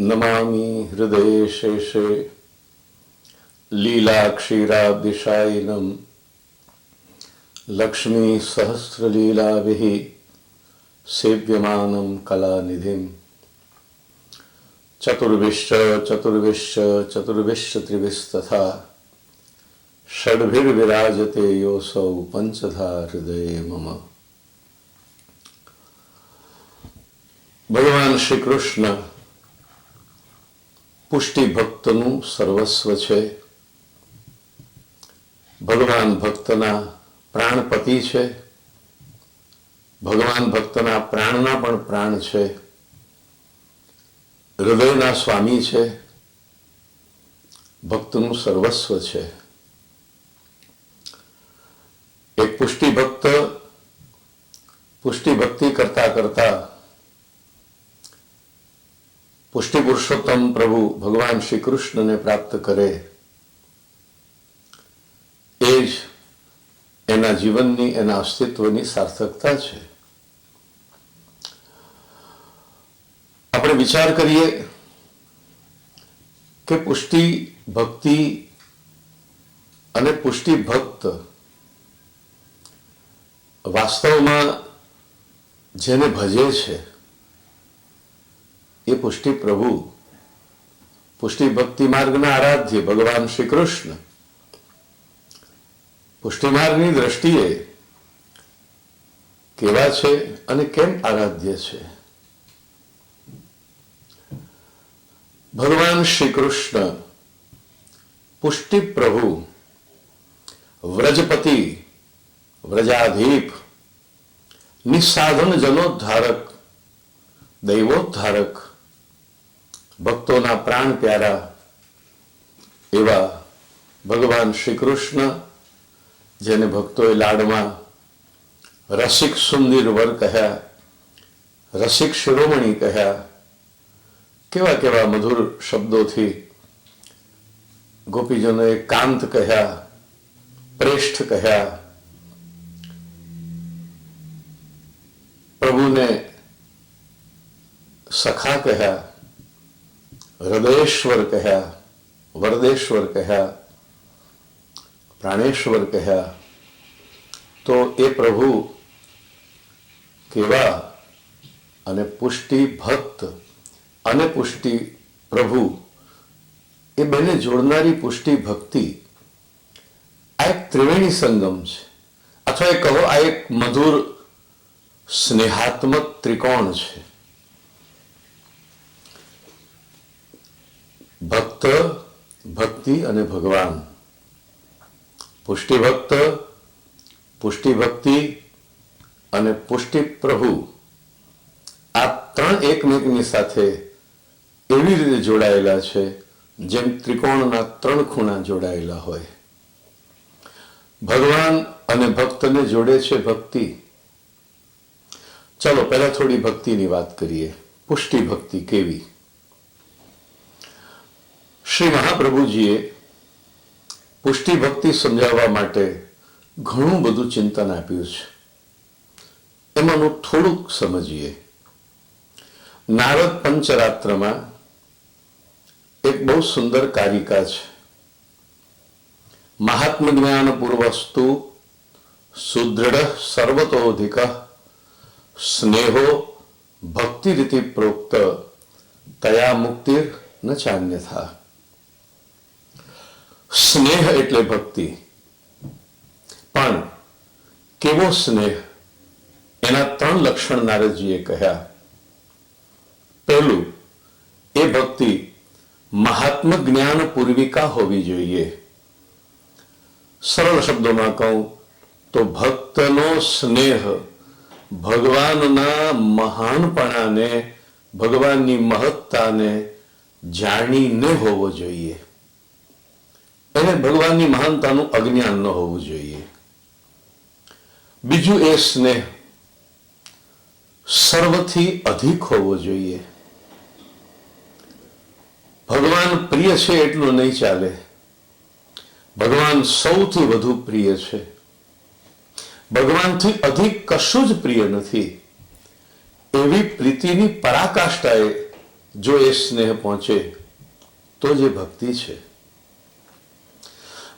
नमामि हृदये शेषे लीलाक्षीराब्धिशायिनं लक्ष्मी सहस्रलीलाभिः सेव्यमानं कलानिधिं चतुर्विश्च चतुर्विश्च चतुर्विश्च त्रिविस्तथा षड्भिर्विराजते योऽसौ पंचधा हृदये मम। ભગવાન શ્રી કૃષ્ણ પુષ્ટિ ભક્તનું સર્વસ્વ છે. ભગવાન ભક્તના પ્રાણપતિ છે. ભગવાન ભક્તના પ્રાણના પણ પ્રાણ છે. હૃદયના સ્વામી છે. ભક્તનું સર્વસ્વ છે. એક પુષ્ટિ ભક્ત પુષ્ટિ ભક્તિ કરતા કરતા પુષ્ટિ પુરુષોત્તમ પ્રભુ ભગવાન શ્રી કૃષ્ણને પ્રાપ્ત કરે એ જ એના જીવનની એના અસ્તિત્વની સાર્થકતા છે. આપણે વિચાર કરીએ કે પુષ્ટિ ભક્તિ અને પુષ્ટિ ભક્ત વાસ્તવમાં જેને ભજે છે એ પુષ્ટિ પ્રભુ, પુષ્ટિ ભક્તિ માર્ગના આરાધ્ય ભગવાન શ્રી કૃષ્ણ પુષ્ટિ માર્ગની દ્રષ્ટિએ કેવા છે અને કેમ આરાધ્ય છે? ભગવાન શ્રી કૃષ્ણ પુષ્ટિ પ્રભુ, વ્રજપતિ, વ્રજાધીપ, નિસાધન જનોદ્ધારક, દૈવોદ્ધારક, ભક્તોના પ્રાણ પ્યારા એવા ભગવાન શ્રી કૃષ્ણ, જેને ભક્તોએ લાડમાં રસિક સુંદર વર કહ્યા, રસિક શિરોમણી કહ્યા, કેવા કેવા મધુર શબ્દોથી ગોપીજનોએ કાંત કહ્યા, પ્રેષ્ઠ કહ્યા, પ્રભુને સખા કહ્યા, હૃદયેશ્વર કહ્યા, વરદેશ્વર કહ્યા, પ્રાણેશ્વર કહ્યા. તો એ પ્રભુ કેવા? અને પુષ્ટિ ભક્ત અને પુષ્ટિ પ્રભુ એ બંને જોડનારી પુષ્ટિ ભક્તિ આ એક ત્રિવેણી સંગમ છે, અથવા એ કહો આ એક મધુર સ્નેહાત્મક ત્રિકોણ છે. ભક્ત, ભક્તિ અને ભગવાન. પુષ્ટિ ભક્ત, પુષ્ટિ ભક્તિ અને પુષ્ટિ પ્રભુ આ ત્રણ એકમેકની સાથે એવી રીતે જોડાયેલા છે જેમ ત્રિકોણના ત્રણ ખૂણા જોડાયેલા હોય. ભગવાન અને ભક્તને જોડે છે ભક્તિ. ચલો પહેલા થોડી ભક્તિની વાત કરીએ. પુષ્ટિ ભક્તિ કેવી? શ્રી મહાપ્રભુજીએ પુષ્ટિ ભક્તિ સમજાવવા માટે ઘણું બધું ચિંતન આપ્યું છે. એમાંનું થોડુંક સમજીએ. નારદ પંચરાત્રમાં એક બહુ સુંદર કારિકા છે. મહાત્મ જ્ઞાન પૂર્વસ્તુ સુદૃઢ સર્વતોધિક સ્નેહો ભક્તિ રીતિ પ્રોક્ત તયા મુક્તિર ન ચાન્યથા. સ્નેહ એટલે ભક્તિ, પણ કેવો સ્નેહ? એના ત્રણ લક્ષણ નારદજીએ કહ્યા. પહેલું, એ ભક્તિ મહાત્મ જ્ઞાન પૂર્વિકા હોવી જોઈએ. સરળ શબ્દોમાં કહું તો ભક્તનો સ્નેહ ભગવાનના મહાનપણાને, ભગવાનની મહત્તાને જાણીને હોવો જોઈએ. એને ભગવાનની મહાનતાનું અજ્ઞાન ન હોવું જોઈએ. બીજું, એ સ્નેહ સર્વથી અધિક હોવો જોઈએ. ભગવાન પ્રિય છે એટલું નહીં ચાલે. ભગવાન સૌથી વધુ પ્રિય છે. ભગવાનથી અધિક કશું જ પ્રિય નથી. એવી પ્રીતિની પરાકાષ્ઠાએ જો એ સ્નેહ પહોંચે તો જ એ ભક્તિ છે.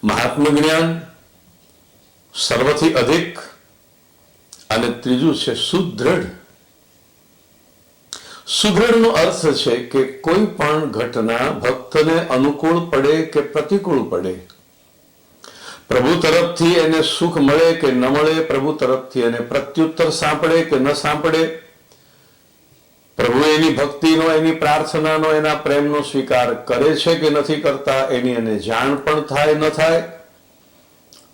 મહાત્મ જ્ઞાન સર્વથી અધિક, અને ત્રીજું છે સુદૃઢ. સુદૃઢનો અર્થ છે કે કોઈ પણ ઘટના ભક્તને અનુકૂળ પડે કે પ્રતિકૂળ પડે, પ્રભુ તરફથી એને સુખ મળે કે ન મળે, પ્રભુ તરફથી એને પ્રત્યુત્તર સાંપડે કે ન સાંપડે, પ્રભુ એની ભક્તિનો, એની પ્રાર્થનાનો, એના પ્રેમનો સ્વીકાર કરે છે કે નથી કરતા, એની એને જાણ પણ થાય ન થાય,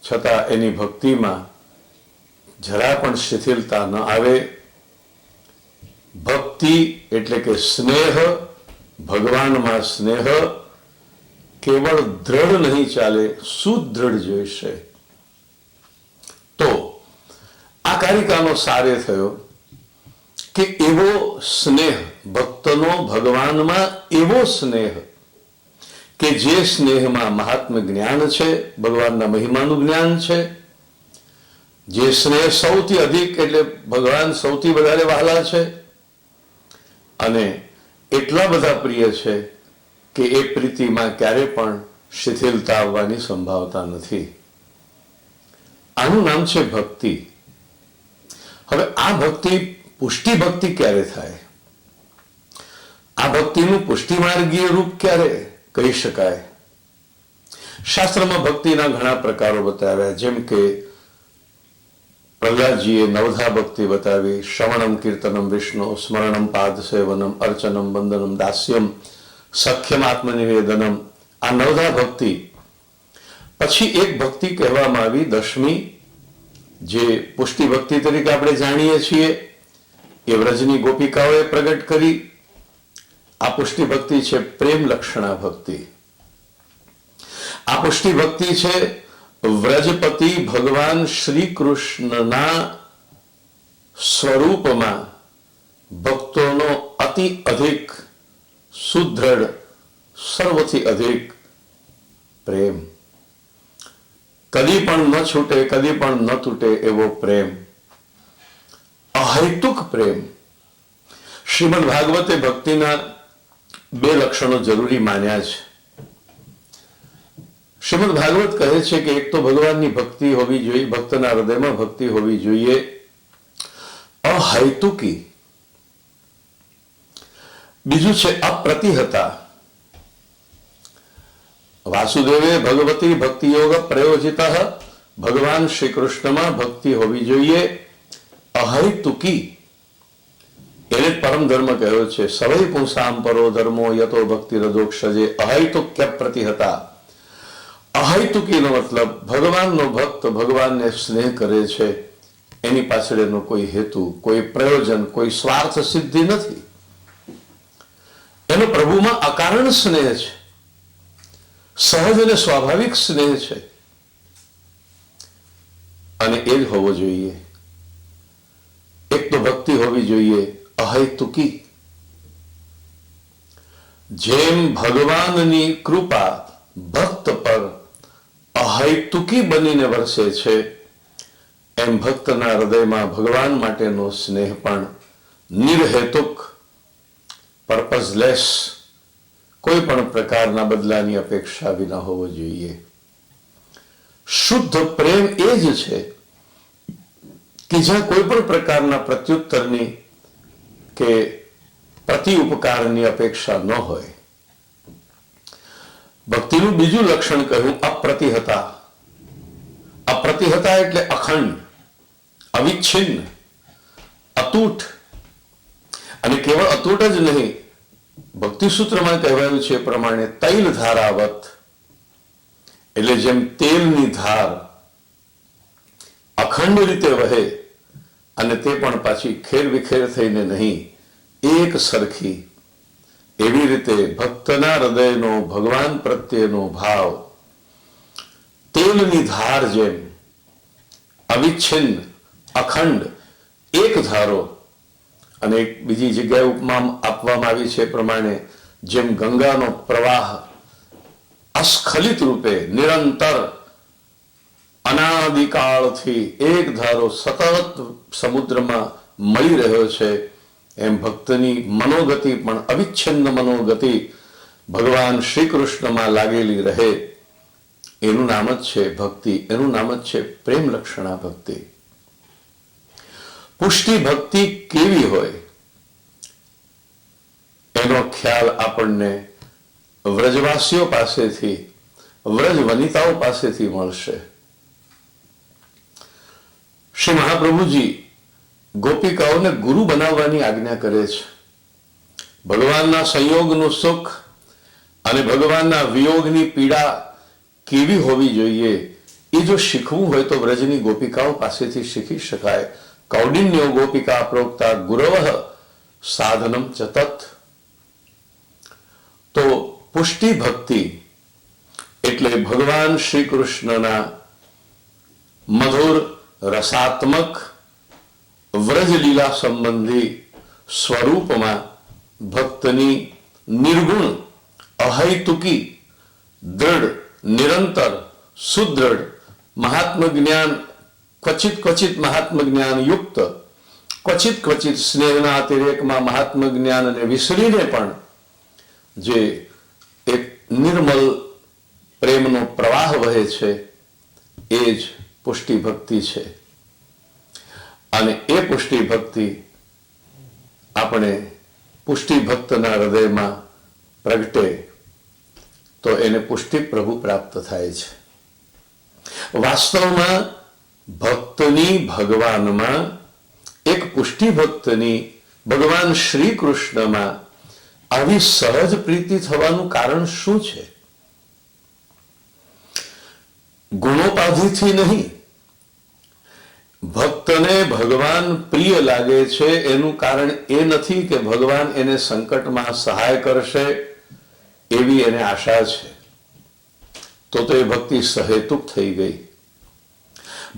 છતાં એની ભક્તિમાં જરા પણ શિથિલતા ન આવે. ભક્તિ એટલે કે સ્નેહ, ભગવાનમાં સ્નેહ કેવળ દ્રઢ નહીં ચાલે, સુદૃઢ જોઈશે. તો આ કારિકાનો સાર એ થયો કે એવો સ્નેહ, ભક્તનો ભગવાનમાં એવો સ્નેહ કે જે સ્નેહમાં મહાત્મ જ્ઞાન છે, ભગવાનના મહિમાનું જ્ઞાન છે, જે સ્નેહ સૌથી અધિક એટલે ભગવાન સૌથી વધારે વહાલા છે, અને એટલા બધા પ્રિય છે કે એ પ્રીતિમાં ક્યારે પણ શિથિલતા આવવાની સંભાવના નથી. આનું નામ છે ભક્તિ. હવે આ ભક્તિ, પુષ્ટિ ભક્તિ ક્યારે થાય? આ ભક્તિનું પુષ્ટિમાર્ગીય રૂપ ક્યારે કહી શકાય? શાસ્ત્રમાં ભક્તિના ઘણા પ્રકારો બતાવ્યા, જેમ કે પ્રહલાદજીએ નવધા ભક્તિ બતાવી: શ્રવણમ, કીર્તનમ, વિષ્ણુ સ્મરણમ, પાદ સેવનમ, અર્ચનમ, વંદનમ, દાસ્યમ, સખ્યમ, આત્મનિવેદનમ. આ નવધા ભક્તિ. પછી એક ભક્તિ કહેવામાં આવી દશમી, જે પુષ્ટિ ભક્તિ તરીકે આપણે જાણીએ છીએ, એ વ્રજની ગોપિકાઓએ પ્રગટ કરી. આ પુષ્ટિ ભક્તિ છે પ્રેમ લક્ષણા ભક્તિ. આ પુષ્ટિ ભક્તિ છે વ્રજપતિ ભગવાન શ્રી કૃષ્ણના સ્વરૂપમાં ભક્તોનો અતિ અધિક, સુદૃઢ, સર્વથી અધિક પ્રેમ. કદી પણ ન છૂટે, કદી પણ ન તૂટે એવો પ્રેમ, અહૈતુક પ્રેમ. શ્રીમદ ભાગવતે ભક્તિના બે લક્ષણો જરૂરી માન્યા છે. શ્રીમદ ભાગવત કહે છે કે એક તો ભગવાનની ભક્તિ હોવી જોઈએ, ભક્તના હૃદયમાં ભક્તિ હોવી જોઈએ અહૈતુકી. બીજું છે અપ્રતિહતા. વાસુદેવે ભગવતી ભક્તિ યોગ પ્રયોજિત. ભગવાન શ્રી કૃષ્ણમાં ભક્તિ હોવી જોઈએ અહૈતુકી. એને પરમ ધર્મ કહ્યો છે. સવૈ પુંસામ પરો ધર્મો યતો ભક્તિ રજોક્ષજે અહૈતુક્ય પ્રતિહતા. અહૈતુકીનો મતલબ ભગવાનનો ભક્ત ભગવાનને સ્નેહ કરે છે, એની પાછળ એનો કોઈ હેતુ, કોઈ પ્રયોજન, કોઈ સ્વાર્થ સિદ્ધિ નથી. એનો પ્રભુમાં અકારણ સ્નેહ છે, સહજ અને સ્વાભાવિક સ્નેહ છે, અને એ જ હોવો જોઈએ. એક તો ભક્તિ હોવી જોઈએ અહૈતુકી. જેમ ભગવાનની કૃપા ભક્ત પર અહૈતુકી બનીને વરસે છે, એમ ભક્તના હૃદયમાં ભગવાન માટેનો સ્નેહ પણ નિર્હેતુક, પર્પઝલેસ, કોઈ પણ પ્રકારના બદલાની અપેક્ષા વિના હોવો જોઈએ. શુદ્ધ પ્રેમ એ જ છે કે જ્યાં કોઈ પણ પ્રકારના પ્રત્યુત્તરની કે પ્રતિ ઉપકારની અપેક્ષા ન હોય. ભક્તિનું બીજું લક્ષણ કહ્યું અપ્રતિહતા. અપ્રતિહતા એટલે અખંડ, અવિચ્છિન્ન, અતૂટ. અને કેવળ અતૂટ જ નહીં, ભક્તિ સૂત્રમાં કહેવાયું છે એ પ્રમાણે તૈલ ધારાવત, એટલે જેમ તેલની ધાર અખંડ રીતે વહે, અને તે પણ પાછી ખેર વિખેર થઈને નહીં, એક સરખી, એવી રીતે ભક્તના હૃદયનો ભગવાન પ્રત્યેનો ભાવ તેલની ધાર જેમ અવિચ્છિન્ન, અખંડ, એક ધારો. અને એક બીજી જગ્યાએ ઉપમા આપવામાં આવી છે પ્રમાણે જેમ ગંગાનો પ્રવાહ અસ્ખલિત રૂપે નિરંતર અનાદિકાળથી એક ધારો સતત સમુદ્રમાં મળી રહ્યો છે, એમ ભક્તની મનોગતિ પણ અવિચ્છિન્ન મનોગતિ ભગવાન શ્રી કૃષ્ણમાં લાગેલી રહે, એનું નામ જ છે ભક્તિ, એનું નામ જ છે પ્રેમ લક્ષણા ભક્તિ. પુષ્ટિ ભક્તિ કેવી હોય એનો ખ્યાલ આપણને વ્રજવાસીઓ પાસેથી, વ્રજ વનિતાઓ પાસેથી મળશે. શ્રી મહાપ્રભુજી ગોપિકાઓને ગુરુ બનાવવાની આજ્ઞા કરે છે. ભગવાનના સંયોગનું સુખ અને ભગવાનના વિયોગની પીડા કેવી હોવી જોઈએ એ જો શીખવું હોય તો વ્રજની ગોપિકાઓ પાસેથી શીખી શકાય. કૌડિન્યો ગોપિકા પ્રોક્તા ગુરવઃ સાધનમ ચ તત. તો પુષ્ટિ ભક્તિ એટલે ભગવાન શ્રી કૃષ્ણના મધુર રસાત્મક વ્રજલીલા સંબંધી સ્વરૂપમાં ભક્તની નિર્ગુણ, અહૈતુકી, દ્રઢ, નિરંતર, સુદ્રઢ મહાત્મ જ્ઞાન, ક્વચિત મહાત્મ જ્ઞાન યુક્ત, ક્વચિત સ્નેહના અતિરેકમાં મહાત્મ જ્ઞાનને વિસરીને પણ જે એક નિર્મલ પ્રેમનો પ્રવાહ વહે છે એ જ પુષ્ટિ ભક્તિ છે. અને એ પુષ્ટિ ભક્તિ આપણે પુષ્ટિ ભક્તના હૃદયમાં પ્રગટે તો એને પુષ્ટિ પ્રભુ પ્રાપ્ત થાય છે. વાસ્તવમાં ભક્તની ભગવાનમાં, એક પુષ્ટિ ભક્તની ભગવાન શ્રી કૃષ્ણમાં આવી સહજ પ્રીતિ થવાનું કારણ શું છે? ગુણોપાધિથી નહીં. ભક્તને ભગવાન પ્રિય લાગે છે એનું કારણ એ નથી કે ભગવાન એને સંકટમાં સહાય કરશે એવી એને આશા છે, તો એ ભક્તિ સહેતુક થઈ ગઈ.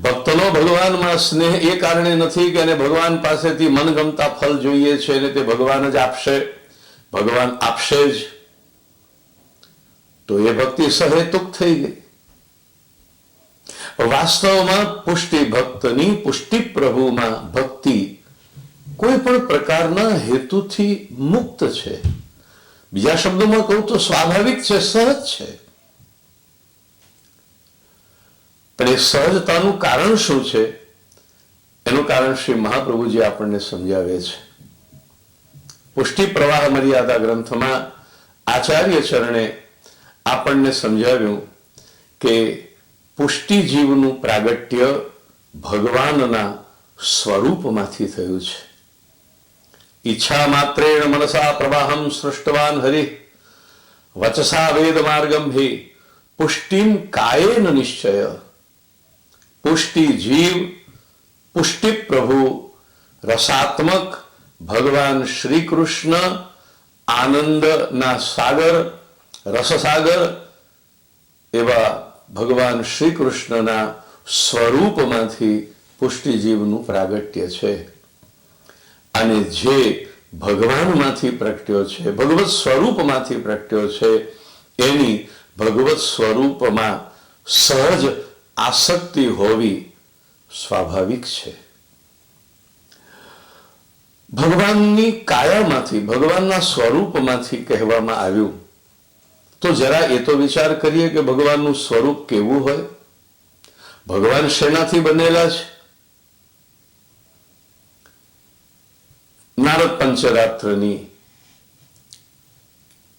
ભક્તનો ભગવાનમાં સ્નેહ એ કારણે નથી કે એને ભગવાન પાસેથી મનગમતા ફળ જોઈએ છે અને તે ભગવાન જ આપશે, ભગવાન આપશે જ, તો એ ભક્તિ સહેતુક થઈ ગઈ. વાસ્તવમાં પુષ્ટિ ભક્તની, પુષ્ટિ પ્રભુમાં ભક્તિ કોઈ પણ પ્રકારના હેતુથી મુક્ત છે. બીજા શબ્દોમાં કહું તો સ્વાભાવિક છે, સહજ છે. પણ એ સહજતાનું કારણ શું છે? એનું કારણ શ્રી મહાપ્રભુજી આપણને સમજાવે છે. પુષ્ટિ પ્રવાહ મર્યાદા ગ્રંથમાં આચાર્ય ચરણે આપણને સમજાવ્યું કે પુષ્ટિ જીવનું પ્રાગટ્ય ભગવાનના સ્વરૂપમાંથી થયું છે. ઈચ્છા માત્રેણ મનસા પ્રવાહમ સૃષ્ટવાન હરિ વચસા વેદ માર્ગમ હે પુષ્ટિમ કાયેન નિશ્ચય. પુષ્ટિ જીવ, પુષ્ટિ પ્રભુ, રસાત્મક ભગવાન શ્રી કૃષ્ણ, આનંદના સાગર, રસસાગર એવા ભગવાન શ્રી કૃષ્ણના સ્વરૂપમાંથી પુષ્ટિ જીવનું પ્રાગટ્ય છે. અને જે ભગવાનમાંથી પ્રગટ્યો છે, ભગવત સ્વરૂપમાંથી પ્રગટ્યો છે, એની ભગવત સ્વરૂપમાં સહજ આસક્તિ હોવી સ્વાભાવિક છે. ભગવાનની કાયામાંથી, ભગવાનના સ્વરૂપમાંથી કહેવામાં આવ્યું તો જરા એ તો વિચાર કરીએ કે ભગવાનનું સ્વરૂપ કેવું હોય. ભગવાન શેનાથી બનેલા છે? નારદ પંચરાત્રની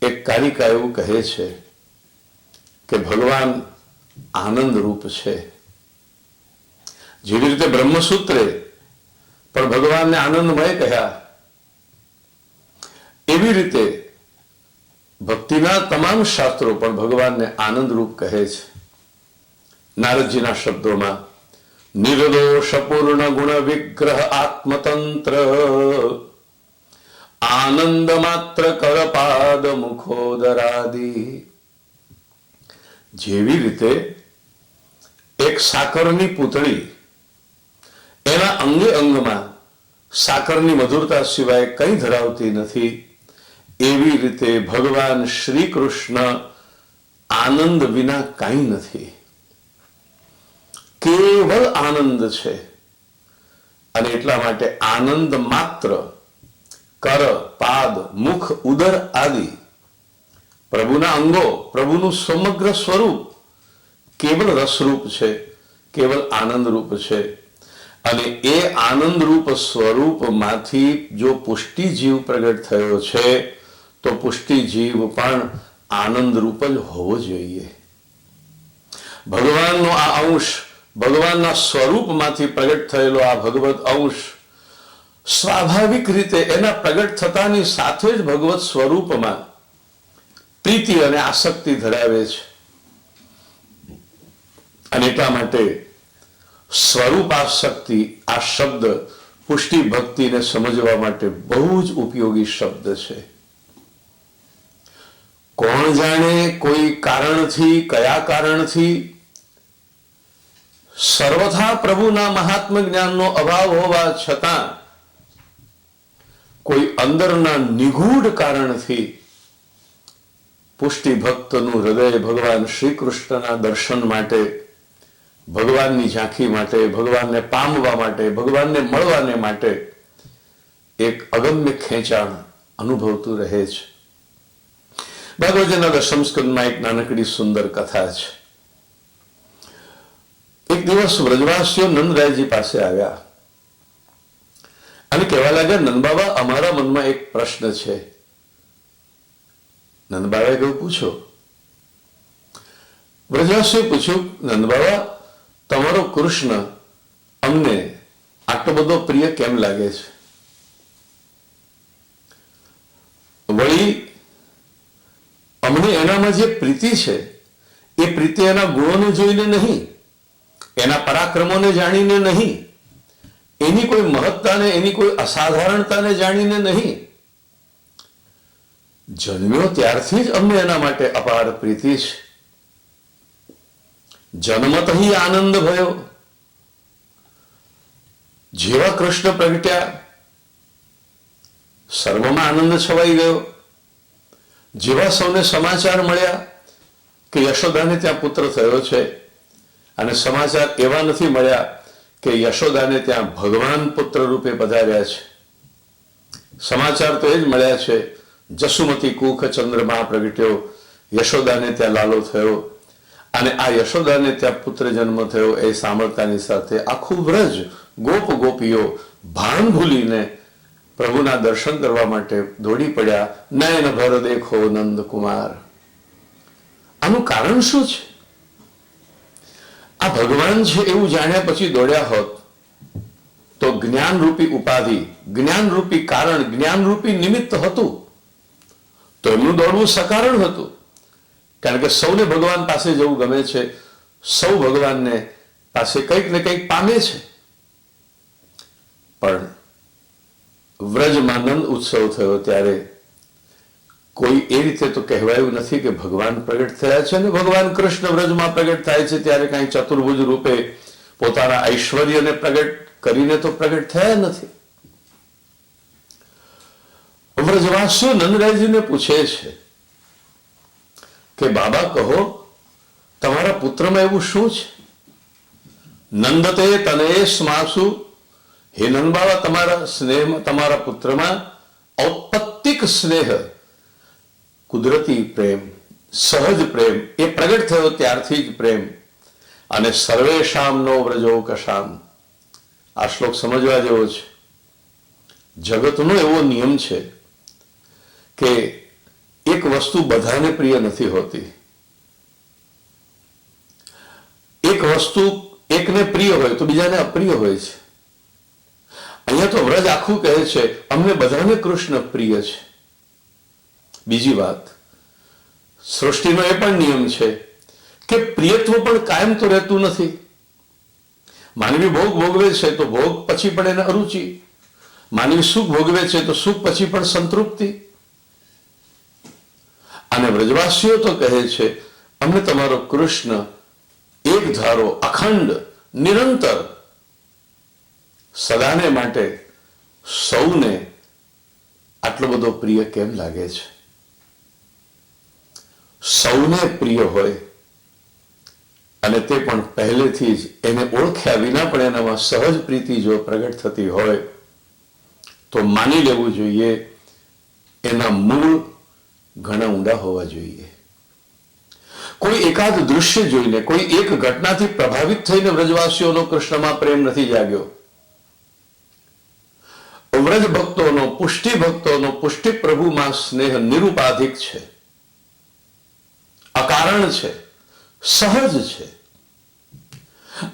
એક કારિકા એવું કહે છે કે ભગવાન આનંદ રૂપ છે. જેવી રીતે બ્રહ્મસૂત્રે પણ ભગવાનને આનંદમય કહ્યા, એવી રીતે ભક્તિના તમામ શાસ્ત્રો પણ ભગવાનને આનંદરૂપ કહે છે. નારદજીના શબ્દોમાં નિર્દોષ પૂર્ણ ગુણ વિગ્રહ આત્મતંત્ર આનંદ માત્ર કરપાદ મુખોદરાદિ. જેવી રીતે એક સાકરની પૂતળી એના અંગે અંગમાં સાકરની મધુરતા સિવાય કંઈ ધરાવતી નથી, એવી રીતે ભગવાન શ્રી કૃષ્ણ આનંદ વિના કાંઈ નથી, કેવલ આનંદ છે. અને એટલા માટે આનંદ માત્ર કર, પાદ, મુખ, ઉદર આદિ પ્રભુના અંગો, પ્રભુનું સમગ્ર સ્વરૂપ કેવલ રસરૂપ છે, કેવલ આનંદરૂપ છે. અને એ આનંદરૂપ સ્વરૂપમાંથી જો પુષ્ટિ જીવ પ્રગટ થયો છે તો પુષ્ટિ જીવ પણ આનંદરૂપ જ હોવો જોઈએ. ભગવાનનો આ અંશ, ભગવાનના સ્વરૂપમાંથી પ્રગટ થયેલો આ ભગવત અંશ સ્વાભાવિક રીતે એના પ્રગટ થતાની સાથે જ ભગવત સ્વરૂપમાં પ્રીતિ અને આસક્તિ ધરાવે છે. અને એટલા માટે સ્વરૂપાસક્તિ આ શબ્દ પુષ્ટિ ભક્તિને સમજવા માટે બહુ જ ઉપયોગી શબ્દ છે. કોણ જાણે કોઈ કારણથી, કયા કારણથી સર્વથા પ્રભુના મહાત્મ જ્ઞાનનો અભાવ હોવા છતાં કોઈ અંદરના નિગૂઢ કારણથી પુષ્ટિ ભક્તનું હૃદય ભગવાન શ્રી કૃષ્ણના દર્શન માટે, ભગવાનની ઝાંખી માટે, ભગવાનને પામવા માટે, ભગવાનને મળવાને માટે એક અગમ્ય ખેંચાણ અનુભવતું રહે છે. ભાગવતજીના 10મ સ્કંદમાં એક નાનકડી સુંદર કથા છે. એક દિવસ વ્રજવાસીઓ નંદરાયજી પાસે આવ્યા અને કહેવા લાગ્યા, નંદબાબા, અમારા મનમાં એક પ્રશ્ન છે. નંદબાબાએ કહ્યું, પૂછો. વ્રજવાસીએ પૂછ્યું, નંદબાબા, તમારો કૃષ્ણ અમને આટલો બધો પ્રિય કેમ લાગે છે? વળી અમને એનામાં જે પ્રીતિ છે એ પ્રીતિ એના ગુણોને જોઈને નહીં, એના પરાક્રમોને જાણીને નહીં, એની કોઈ મહત્તાને, એની કોઈ અસાધારણતાને જાણીને નહીં. જન્મ્યો ત્યારથી જ અમને એના માટે અપાર પ્રીતિ છે. જન્મત હિ આનંદ ભયો. જેવા કૃષ્ણ પ્રગટ્યા સર્વમાં આનંદ છવાઈ ગયો. જેવા સૌને સમાચાર મળ્યા કે યશોદાને ત્યાં પુત્ર થયો છે, અને સમાચાર એવા નથી મળ્યા કે યશોદાને ત્યાં ભગવાન પુત્ર રૂપે પધાર્યા છે. સમાચાર તો એ જ મળ્યા છે, જસુમતી કુખ ચંદ્રમા પ્રગટ્યો, યશોદાને ત્યાં લાલો થયો, અને આ યશોદાને ત્યાં પુત્ર જન્મ થયો એ સાંભળતાની સાથે આખું વ્રજ ગોપ ગોપીઓ ભાન ભૂલીને પ્રભુના દર્શન કરવા માટે દોડી પડ્યા. નયન ભર દેખો નંદ કુમાર. આનું કારણ શું છે? આ ભગવાન છે એવું જાણ્યા પછી દોડ્યા હોત તો જ્ઞાનરૂપી ઉપાધિ, જ્ઞાનરૂપી કારણ, જ્ઞાનરૂપી નિમિત્ત હતું તો એમનું દોડવું સકારણ હતું. કારણ કે સૌને ભગવાન પાસે જવું ગમે છે, સૌ ભગવાનને પાસે કંઈક ને કંઈક પામે છે. પણ વ્રજમાં નંદ ઉત્સવ થયો ત્યારે કોઈ એ રીતે તો કહેવાયું નથી કે ભગવાન પ્રગટ થયા છે. અને ભગવાન કૃષ્ણ વ્રજમાં પ્રગટ થાય છે ત્યારે કાંઈ ચતુર્ભુજ રૂપે પોતાના ઐશ્વર્યને પ્રગટ કરીને તો પ્રગટ થયા નથી. વ્રજવાસીઓ નંદરાયજીને પૂછે છે કે બાબા, કહો તમારા પુત્રમાં એવું શું છે? નંદતે તનયે સ્માસુ. હે નંદ બાબા, તમારા સ્નેહમાં, તમારા પુત્રમાં ઔત્પત્તિક સ્નેહ, કુદરતી પ્રેમ, સહજ પ્રેમ એ પ્રગટ થયો ત્યારથી જ પ્રેમ. અને સર્વેશામ નો વ્રજો કશામ. આ શ્લોક સમજવા જેવો છે. જગતનો એવો નિયમ છે કે એક વસ્તુ બધાને પ્રિય નથી હોતી. એક વસ્તુ એકને પ્રિય હોય તો બીજાને અપ્રિય હોય છે. અહીંયા તો વ્રજ આખું કહે છે અમને બધાને કૃષ્ણ પ્રિય છે. બીજી વાત, સૃષ્ટિનો એ પણ નિયમ છે કે પ્રિયત્વ પણ કાયમ તો રહેતું નથી. માનવી ભોગ ભોગવે છે તો ભોગ પછી પણ એને અરુચિ, માનવી સુખ ભોગવે છે તો સુખ પછી પણ સંતૃપ્તિ. અને વ્રજવાસીઓ તો કહે છે અમને તમારો કૃષ્ણ એક ધારો, અખંડ, નિરંતર, સદાને માટે સૌને આટલો બધો પ્રિય કેમ લાગે છે? સૌને પ્રિય હોય અને તે પણ પહેલેથી જ એને ઓળખ્યા વિના પણ એનામાં સહજ પ્રીતિ જો પ્રગટ થતી હોય તો માની લેવું જોઈએ એના મૂળ ઘણા ઊંડા હોવા જોઈએ. કોઈ એકાદ દૃશ્ય જોઈને, કોઈ એક ઘટનાથી પ્રભાવિત થઈને વ્રજવાસીઓનો કૃષ્ણમાં પ્રેમ નથી જાગ્યો. વ્રજ ભક્તોનો, પુષ્ટિ ભક્તોનો પુષ્ટિ પ્રભુમાં સ્નેહ નિરુપાધિક છે, અકારણ છે, સહજ છે.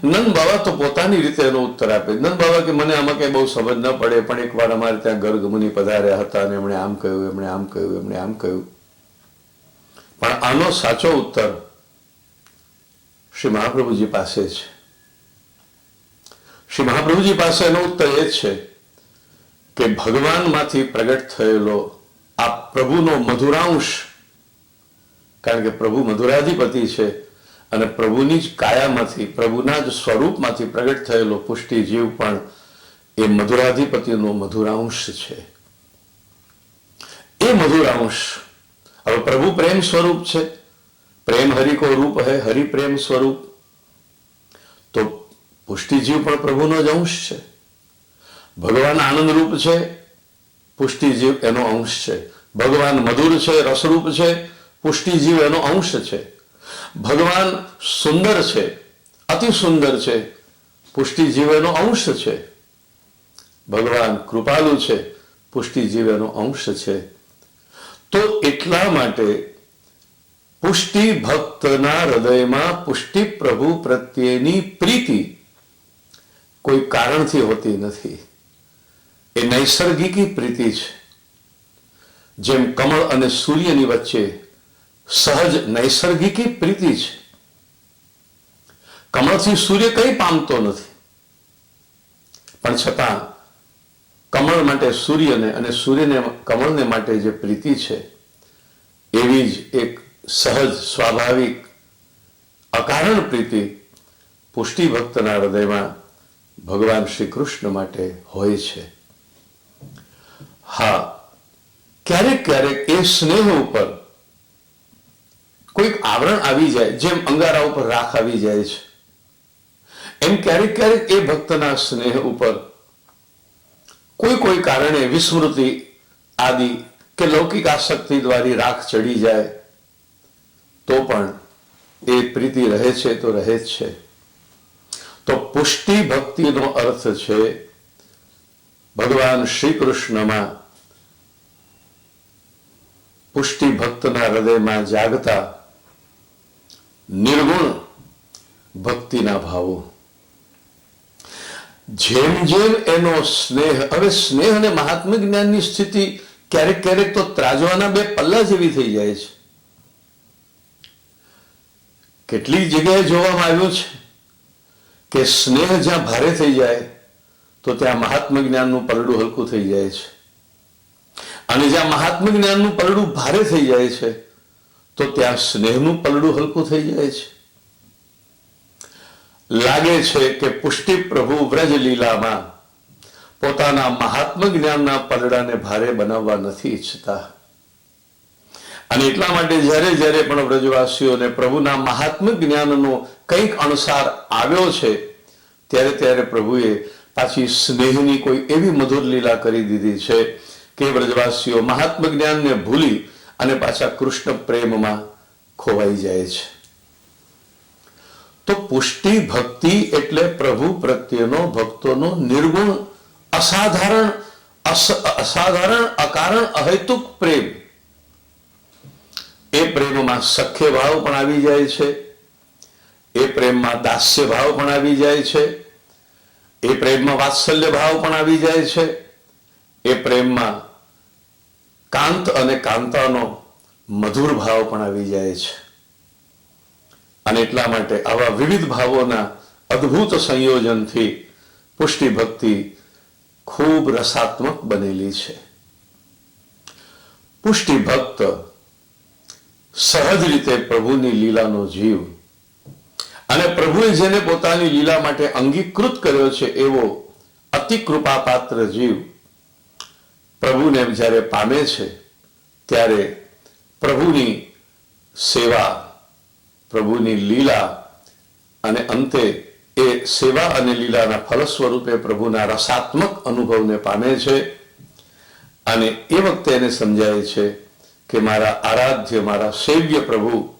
નંદ બાબા તો પોતાની રીતે એનો ઉત્તર આપે. નંદ બાબા કે મને આમાં કઈ બહુ સમજ ન પડે, પણ એકવાર અમારે ત્યાં ગર્ગમુનિ પધાર્યા હતા અને એમણે આમ કહ્યું, એમણે આમ કહ્યું, એમણે આમ કહ્યું. પણ આનો સાચો ઉત્તર શ્રી મહાપ્રભુજી પાસે છે. શ્રી મહાપ્રભુજી પાસે એનો ઉત્તર એ જ છે કે ભગવાનમાંથી પ્રગટ થયેલો આ પ્રભુનો મધુરાંશ, કારણ કે પ્રભુ મધુરાધિપતિ છે અને પ્રભુની જ કાયામાંથી, પ્રભુના જ સ્વરૂપમાંથી પ્રગટ થયેલો પુષ્ટિ જીવ પણ એ મધુરાધિપતિનો મધુરાંશ છે. એ મધુરાંશ, હવે પ્રભુ પ્રેમ સ્વરૂપ છે, પ્રેમ હરિ કો રૂપ હૈ, હરિ પ્રેમ સ્વરૂપ, તો પુષ્ટિ જીવ પણ પ્રભુનો જ અંશ છે. ભગવાન આનંદ રૂપ છે, પુષ્ટિ જીવ એનો અંશ છે. ભગવાન મધુર છે, રસરૂપ છે, પુષ્ટિ જીવ એનો અંશ છે. ભગવાન સુંદર છે, અતિ સુંદર છે, પુષ્ટિ જીવ એનો અંશ છે. ભગવાન કૃપાલુ છે, પુષ્ટિ જીવ એનો અંશ છે. તો એટલા માટે પુષ્ટિ ભક્તના હૃદયમાં પુષ્ટિ પ્રભુ પ્રત્યેની પ્રીતિ કોઈ કારણથી હોતી નથી. એ નૈસર્ગિકી પ્રીતિ છે. જેમ કમળ અને સૂર્યની વચ્ચે સહજ નૈસર્ગિકી પ્રીતિ છે. કમળથી સૂર્ય કંઈ પામતો નથી, પણ છતાં કમળ માટે સૂર્યને અને સૂર્યને કમળને માટે જે પ્રીતિ છે, એવી જ એક સહજ, સ્વાભાવિક, અકારણ પ્રીતિ પુષ્ટિ ભક્તના હૃદયમાં ભગવાન શ્રી કૃષ્ણ માટે હોય છે. હા, ક્યારેક ક્યારેક એ સ્નેહ ઉપર કોઈક આવરણ આવી જાય, જેમ અંગારા ઉપર રાખ આવી જાય છે, એમ ક્યારેક ક્યારેક એ ભક્તના સ્નેહ ઉપર કોઈ કારણે વિસ્મૃતિ આદિ કે લૌકિક આસક્તિ દ્વારા રાખ ચડી જાય, તો પણ એ પ્રીતિ રહે છે તો રહે જ છે. તો પુષ્ટિ ભક્તિનો અર્થ છે ભગવાન શ્રી કૃષ્ણમાં પુષ્ટિ ભક્તના હૃદયમાં જાગતા નિર્ગુણ ભક્તિના ભાવો. જેમ જેમ એનો સ્નેહ, હવે સ્નેહ અને મહાત્મ્ય જ્ઞાનની સ્થિતિ ક્યારેક ક્યારેક તો ત્રાજવાના બે પલ્લા જેવી થઈ જાય છે. કેટલી જગ્યાએ જોવામાં આવ્યું છે કે સ્નેહ જ્યાં ભારે થઈ જાય તો ત્યાં મહાત્મ્ય જ્ઞાનનું પરડું હલકું થઈ જાય છે, અને જ્યાં મહાત્મ્ય જ્ઞાનનું પરડું ભારે થઈ જાય છે તો ત્યાં સ્નેહનું પરડું હલકું થઈ જાય છે. લાગે છે કે પુષ્ટિ પ્રભુ વ્રજ લીલામાં પોતાના મહાત્મ્ય જ્ઞાનના પરડાને ભારે બનાવવા નથી ઈચ્છતા, અને એટલા માટે જ્યારે જ્યારે પણ વ્રજવાસીઓને પ્રભુના મહાત્મ્ય જ્ઞાનનો કંઈક અણસાર આવ્યો છે, ત્યારે ત્યારે પ્રભુએ પાછી સ્નેહની કોઈ એવી મધુર લીલા કરી દીધી છે કે વ્રજવાસીઓ મહાત્મ્ય જ્ઞાનને ભૂલી અને પાછા કૃષ્ણ પ્રેમમાં ખોવાઈ જાય છે. તો પુષ્ટિ ભક્તિ એટલે પ્રભુ પ્રત્યેનો ભક્તોનો નિર્ગુણ, અસાધારણ, અકારણ, અહેતુક પ્રેમ. એ પ્રેમમાં સખ્ય ભાવ પણ આવી જાય છે, એ પ્રેમમાં દાસ્ય ભાવ પણ આવી જાય છે, એ પ્રેમમાં વાત્સલ્ય ભાવ પણ આવી જાય છે, એ પ્રેમમાં કાંત અને કાંતાનો મધુર ભાવ પણ આવી જાય છે. અને એટલા માટે આવા વિવિધ ભાવોના અદ્ભુત સંયોજનથી પુષ્ટિ ભક્તિ ખૂબ રસાત્મક બનેલી છે. પુષ્ટિ ભક્ત સહજ રીતે પ્રભુની લીલાનો જીવ, અને પ્રભુએ જેને પોતાની લીલા માટે અંગીકૃત કર્યો છે એવો અતિ કૃપાપાત્ર જીવ પ્રભુને જ્યારે પામે છે ત્યારે પ્રભુની સેવા, પ્રભુની લીલા, અને અંતે એ સેવા અને લીલાના ફલ સ્વરૂપે પ્રભુના રસાત્મક અનુભવને પામે છે. અને એ વખતે એને સમજાય છે કે મારા આરાધ્ય, મારા સેવ્ય પ્રભુ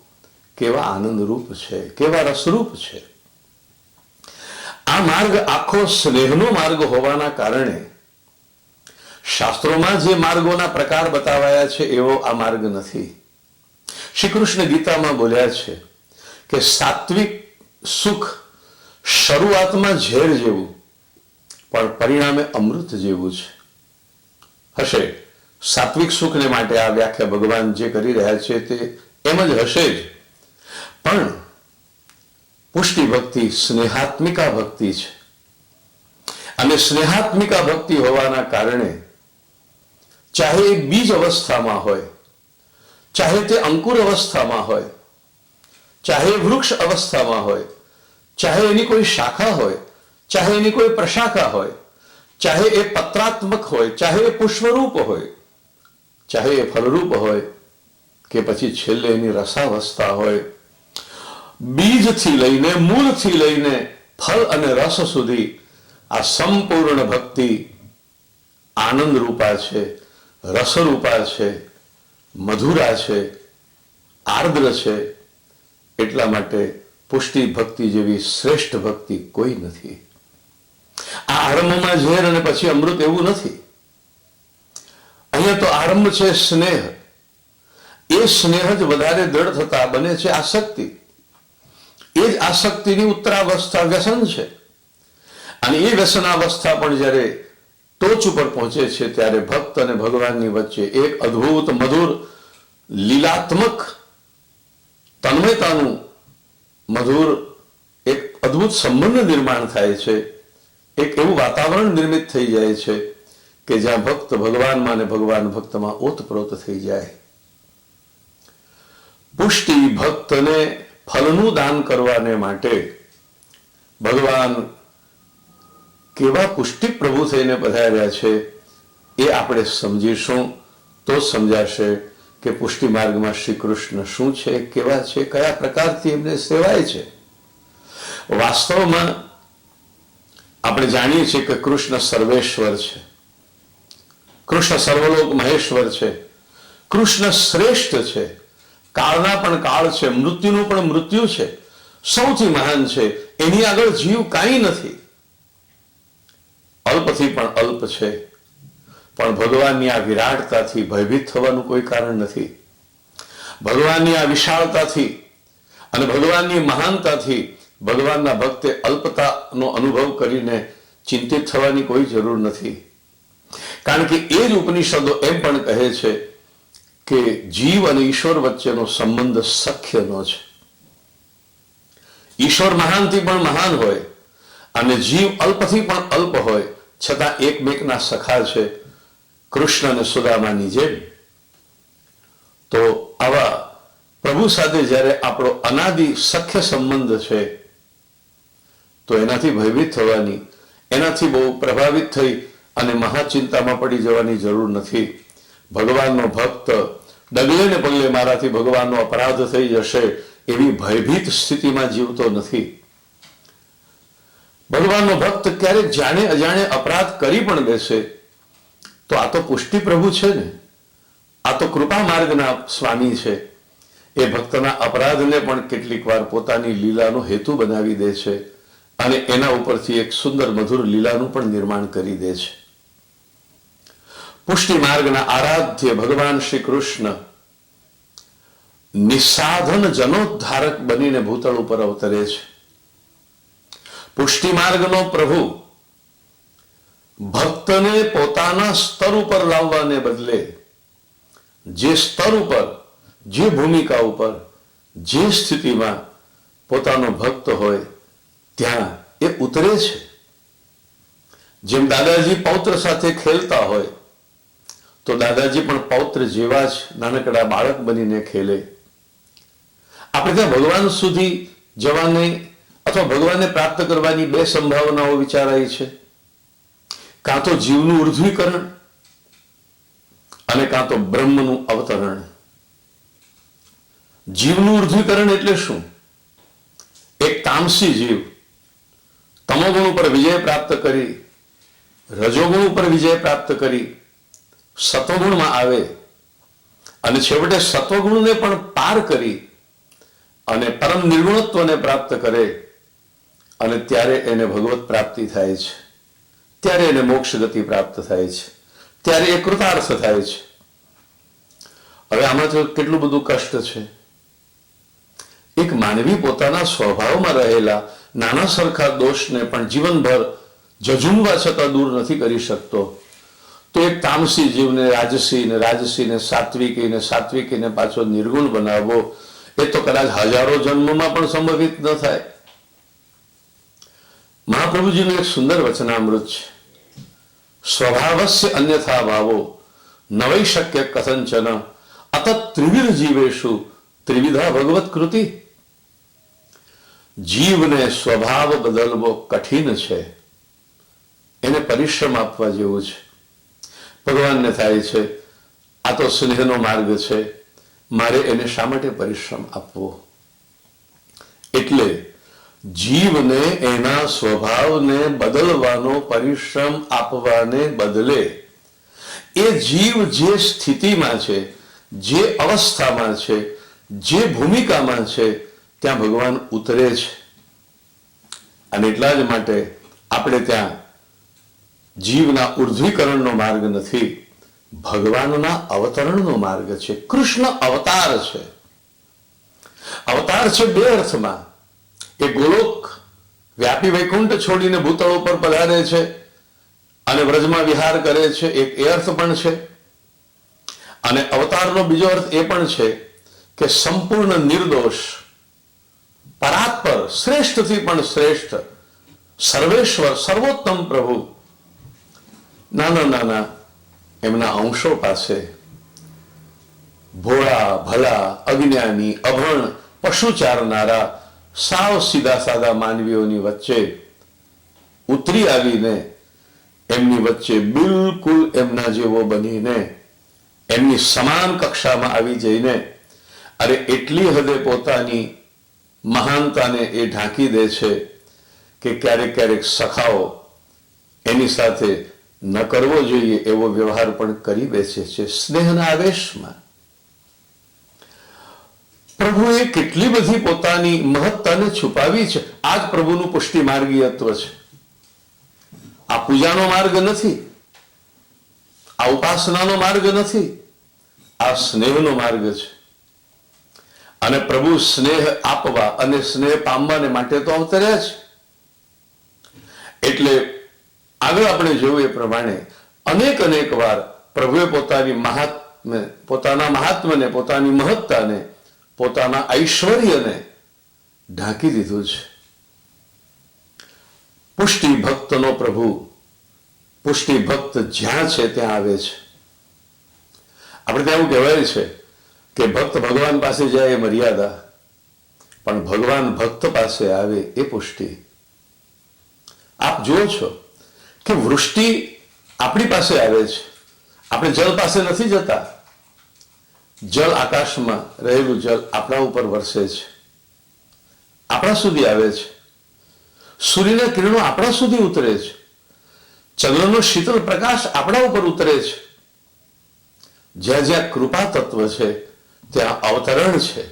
કેવા આનંદરૂપ છે, કેવા રસરૂપ છે. આ માર્ગ આખો સ્નેહનો માર્ગ હોવાના કારણે શાસ્ત્રોમાં જે માર્ગોના પ્રકાર બતાવાયા છે એવો આ માર્ગ નથી. શ્રી કૃષ્ણ ગીતામાં બોલ્યા છે કે સાત્વિક સુખ શરૂઆતમાં ઝેર જેવું પણ પરિણામે અમૃત જેવું છે. હશે સાત્વિક સુખને માટે આ વ્યાખ્યા ભગવાન જે કરી રહ્યા છે તે એમ જ હશે જ. પણ પુષ્ટિ ભક્તિ સ્નેહાત્મિકા ભક્તિ છે અને સ્નેહાત્મિકા ભક્તિ હોવાના કારણે ચાહે એ બીજ અવસ્થામાં હોય, ચાહે તે અંકુર અવસ્થામાં હોય, ચાહે વૃક્ષ અવસ્થામાં હોય, ચાહે એની કોઈ શાખા હોય, ચાહે એની કોઈ પ્રશાખા હોય, ચાહે એ પત્રાત્મક હોય, ચાહે એ પુષ્પરૂપ હોય, ચાહે એ ફલરૂપ હોય કે પછી છેલ્લે એની રસાવસ્થા હોય, બીજથી લઈને મૂળથી લઈને ફલ અને રસ સુધી આ સંપૂર્ણ ભક્તિ આનંદરૂપા છે, રસરૂપા છે, મધુરા છે, આર્દ્ર છે. એટલા માટે પુષ્ટિ ભક્તિ જેવી શ્રેષ્ઠ ભક્તિ કોઈ નથી. આ આરંભમાં ઝેર અને પછી અમૃત એવું નથી. અહીંયા તો આરંભ છે સ્નેહ. એ સ્નેહ જ વધારે દ્રઢ થતા બને છે આસક્તિ. એ જ આસક્તિની ઉત્તરાવસ્થા વ્યસન છે. અને એ વ્યસનાવસ્થા પણ જ્યારે ટોચ ઉપર પહોંચે છે ત્યારે ભક્ત અને ભગવાનની વચ્ચે એક અદ્ભુત મધુર લીલાત્મક તન્મયતાનું મધુર એક અદ્ભુત સંબંધ નિર્માણ થાય છે. એક એવું વાતાવરણ નિર્મિત થઈ જાય છે કે જ્યાં ભક્ત ભગવાનમાં અને ભગવાન ભક્તમાં ઓતપ્રોત થઈ જાય. પુષ્ટિ ભક્તને ફલનું દાન કરવાને માટે ભગવાન કેવા પુષ્ટિ પ્રભુ થઈને પધાર્યા છે એ આપણે સમજીશું તો સમજાશે કે પુષ્ટિ માર્ગમાં શ્રી કૃષ્ણ શું છે, કેવા છે, કયા પ્રકારથી એમને સેવાય છે. વાસ્તવમાં આપણે જાણીએ છીએ કે કૃષ્ણ સર્વેશ્વર છે, કૃષ્ણ સર્વલોક મહેશ્વર છે, કૃષ્ણ શ્રેષ્ઠ છે, કાળના પણ કાળ છે, મૃત્યુનું પણ મૃત્યુ છે, સૌથી મહાન છે. એની આગળ જીવ કાંઈ નથી. અલ્પથી પણ અલ્પ છે. પણ ભગવાનની આ વિરાટતાથી ભયભીત થવાનું કોઈ કારણ નથી. ભગવાનની આ વિશાળતાથી અને ભગવાનની મહાનતાથી ભગવાનના ભક્તે અલ્પતાનો અનુભવ કરીને ચિંતિત થવાની કોઈ જરૂર નથી. કારણ કે એ જ ઉપનિષદો એમ પણ કહે છે કે જીવ અને ઈશ્વર વચ્ચેનો સંબંધ સખ્યનો છે. ઈશ્વર મહાનથી પણ મહાન હોય અને જીવ અલ્પથી પણ અલ્પ હોય છતાં એકમેકના સખા છે, કૃષ્ણ અને સુદામાની જેમ. તો આવા પ્રભુ સાથે જ્યારે આપણો અનાદિ સખ્ય સંબંધ છે તો એનાથી ભયભીત થવાની, એનાથી બહુ પ્રભાવિત થઈ અને મહાચિંતામાં પડી જવાની જરૂર નથી. ભગવાનનો ભક્ત ડગલે ને પગલે મારાથી ભગવાનનો અપરાધ થઈ જશે એવી ભયભીત સ્થિતિમાં જીવતો નથી. ભગવાનનો ભક્ત ક્યારેક જાણે અજાણે અપરાધ કરી પણ બેસે તો આ તો પુષ્ટિ પ્રભુ છે ને, આ તો કૃપા માર્ગના સ્વામી છે. એ ભક્તના અપરાધને પણ કેટલીક વાર પોતાની લીલાનો હેતુ બનાવી દે છે અને એના ઉપરથી એક સુંદર મધુર લીલાનું પણ નિર્માણ કરી દે છે. પુષ્ટિ માર્ગના આરાધ્ય ભગવાન શ્રી કૃષ્ણ નિસાધન જનોદ્ધારક બનીને ભૂતળ ઉપર અવતરે છે. પુષ્ટિ માર્ગનો પ્રભુ ભક્તને પોતાના સ્તર ઉપર લાવવાને બદલે જે સ્તર ઉપર, જે ભૂમિકા ઉપર, જે સ્થિતિમાં પોતાનો ભક્ત હોય ત્યાં એ ઉતરે છે. જેમ દાદાજી પૌત્ર સાથે ખેલતા હોય તો દાદાજી પણ પૌત્ર જેવા જ નાનકડા બાળક બનીને ખેલે. આપણે ત્યાં ભગવાન સુધી જવાની અથવા ભગવાનને પ્રાપ્ત કરવાની બે સંભાવનાઓ વિચારાઈ છે. કાં તો જીવનું ઉર્ધ્વીકરણ અને કાં તો બ્રહ્મનું અવતરણ. જીવનું ઉર્ધ્વીકરણ એટલે શું? એક તામસી જીવ તમોગુણ ઉપર વિજય પ્રાપ્ત કરી, રજોગુણ ઉપર વિજય પ્રાપ્ત કરી, સત્વગુણમાં આવે અને છેવટે સત્વગુણને પણ પાર કરી અને પરમ નિર્ગુણત્વને પ્રાપ્ત કરે અને ત્યારે એને ભગવત પ્રાપ્તિ થાય છે, ત્યારે એને મોક્ષ ગતિ પ્રાપ્ત થાય છે, ત્યારે એ કૃતાર્થ થાય છે. હવે આમાં તો કેટલું બધું કષ્ટ છે. એક માનવી પોતાના સ્વભાવમાં રહેલા નાના સરખા દોષને પણ જીવનભર જજુમવા છતાં દૂર નથી કરી શકતો. તો એક તામસી જીવને રાજસીને સાત્વિકીને સાત્વિકીને પાછો નિર્ગુણ બનાવવો એ તો કદાચ હજારો જન્મમાં પણ સંભવિત ન થાય. મહાપ્રભુજીનું એક સુંદર વચનામૃત છે. સ્વભાવસ્ય અન્યથા ભાવો નવૈ શક્ય કથંચન અત ત્રિવિધ જીવેશુ ત્રિવિધા ભગવત કૃતિ. જીવને સ્વભાવ બદલવો કઠિન છે, એને પરિશ્રમ આપવા જેવું છે. ભગવાનને થાય છે આ તો સ્નેહનો માર્ગ છે, મારે એને શા માટે પરિશ્રમ આપવો? એટલે જીવને એના સ્વભાવને બદલવાનો પરિશ્રમ આપવાને બદલે એ જીવ જે સ્થિતિમાં છે, જે અવસ્થામાં છે, જે ભૂમિકામાં છે, ત્યાં ભગવાન ઉતરે છે. અને એટલા જ માટે આપણે ત્યાં જીવના ઉર્ધ્વીકરણનો માર્ગ નથી, ભગવાનના અવતરણનો માર્ગ છે. કૃષ્ણ અવતાર છે. અવતાર છે બે અર્થમાં. એ ગોલોક વ્યાપી વૈકુંઠ છોડીને ભૂતળ ઉપર પધારે છે અને વ્રજમાં વિહાર કરે છે, એક એ અર્થ પણ છે. અને અવતારનો બીજો અર્થ એ પણ છે કે સંપૂર્ણ નિર્દોષ, પરાત્પર, શ્રેષ્ઠથી પણ શ્રેષ્ઠ, સર્વેશ્વર, સર્વોત્તમ પ્રભુ નાના નાના એમના અંશો પાસે ભોળા ભલા અજ્ઞાની અભણ પશુ ચારનારા સાવ સીધા સાદા માનવીઓની વચ્ચે ઉતરી આવીને એમની વચ્ચે બિલકુલ એમના જેવો બનીને એમની સમાન કક્ષામાં આવી જઈને અરે એટલી હદે પોતાની મહાનતાને એ ઢાંકી દે છે કે ક્યારેક ક્યારેક સખાઓ એની સાથે ન કરવો જોઈએ એવો વ્યવહાર પણ કરી બેસે છે સ્નેહના આવેશમાં. પ્રભુએ કેટલી બધી પોતાની મહત્તાને છુપાવી છે. આ જ પ્રભુનું પુષ્ટિ માર્ગીયત્વ છે. આ પૂજાનો માર્ગ નથી, આ ઉપાસનાનો માર્ગ નથી, આ સ્નેહનો માર્ગ છે. અને પ્રભુ સ્નેહ આપવા અને સ્નેહ પામવાને માટે તો અવતર્યા છે. એટલે આગળ આપણે જોયું એ પ્રમાણે અનેક વાર પ્રભુએ પોતાના મહાત્મ્યને, પોતાની મહત્તાને, પોતાના ઐશ્વર્યને ઢાંકી દીધું છે. પુષ્ટિ ભક્તનો પ્રભુ, પુષ્ટિ ભક્ત જ્યાં છે ત્યાં આવે છે. આપણે ત્યાં એવું કહેવાય છે કે ભક્ત ભગવાન પાસે જાય એ મર્યાદા, પણ ભગવાન ભક્ત પાસે આવે એ પુષ્ટિ. આપ જુઓ છો કે વૃષ્ટિ આપણી પાસે આવે છે, આપણે જળ પાસે નથી જતા. જળ આકાશમાં રહેલું જળ આપણા ઉપર વરસે છે, આપણા સુધી આવે છે. સૂર્યના કિરણો આપણા સુધી ઉતરે છે, ચંદ્રનો શીતળ પ્રકાશ આપણા ઉપર ઉતરે છે. જ્યાં જ્યાં કૃપા તત્વ છે ત્યાં અવતરણ છે,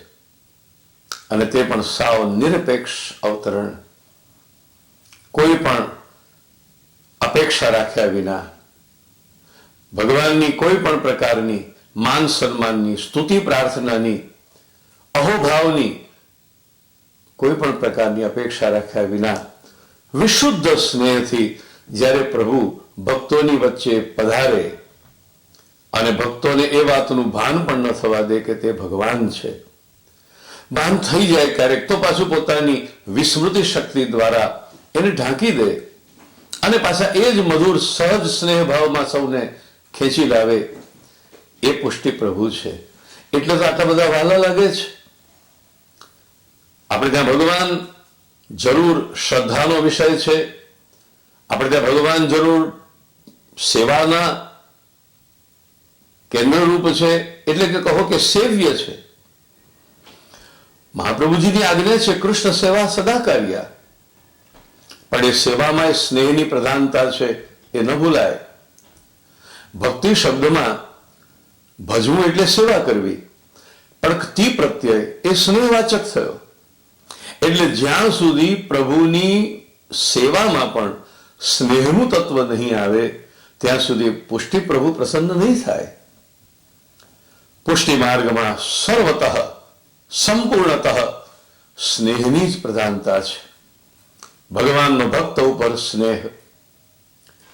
અને તે પણ સાવ નિરપેક્ષ અવતરણ, કોઈ પણ અપેક્ષા રાખ્યા વિના, ભગવાનની કોઈ પણ પ્રકારની માન સન્માનની, સ્તુતિ પ્રાર્થનાની, અહોભાવની કોઈ પણ પ્રકારની અપેક્ષા રાખ્યા વિના વિશુદ્ધ સ્નેહથી જ્યારે પ્રભુ ભક્તોની વચ્ચે પધારે અને ભક્તોને એ વાતનું ભાન પણ ન થવા દે કે તે ભગવાન છે. ભાન થઈ જાય ક્યારેક તો પાછું પોતાની વિસ્મૃતિ શક્તિ દ્વારા એને ઢાંકી દે અને પાછા એ જ મધુર સહજ સ્નેહ ભાવમાં સૌને ખેંચી લાવે. એ પુષ્ટિ પ્રભુ છે. એટલે તો આટલા બધા વહાલા લાગે છે. આપણે ત્યાં ભગવાન જરૂર શ્રદ્ધાનો વિષય છે, આપણે ત્યાં ભગવાન જરૂર સેવાના કેન્દ્ર રૂપ છે, એટલે કે કહો કે સેવ્ય છે. મહાપ્રભુજીની આજ્ઞા છે કૃષ્ણ સેવા સદા કાર્યા, પણ એ સેવામાં સ્નેહની પ્રધાનતા છે એ ન ભૂલાય. ભક્તિ શબ્દમાં ભજવું એટલે સેવા કરવી, પણ તે પ્રત્યય એ સ્નેહવાચક થયો. એટલે જ્યાં સુધી પ્રભુની સેવામાં પણ સ્નેહનું તત્વ નહીં આવે ત્યાં સુધી પુષ્ટિ પ્રભુ પ્રસન્ન નહીં થાય. પુષ્ટિ માર્ગમાં સર્વતઃ સંપૂર્ણતઃ સ્નેહની જ પ્રધાનતા છે. ભગવાનનો ભક્ત ઉપર સ્નેહ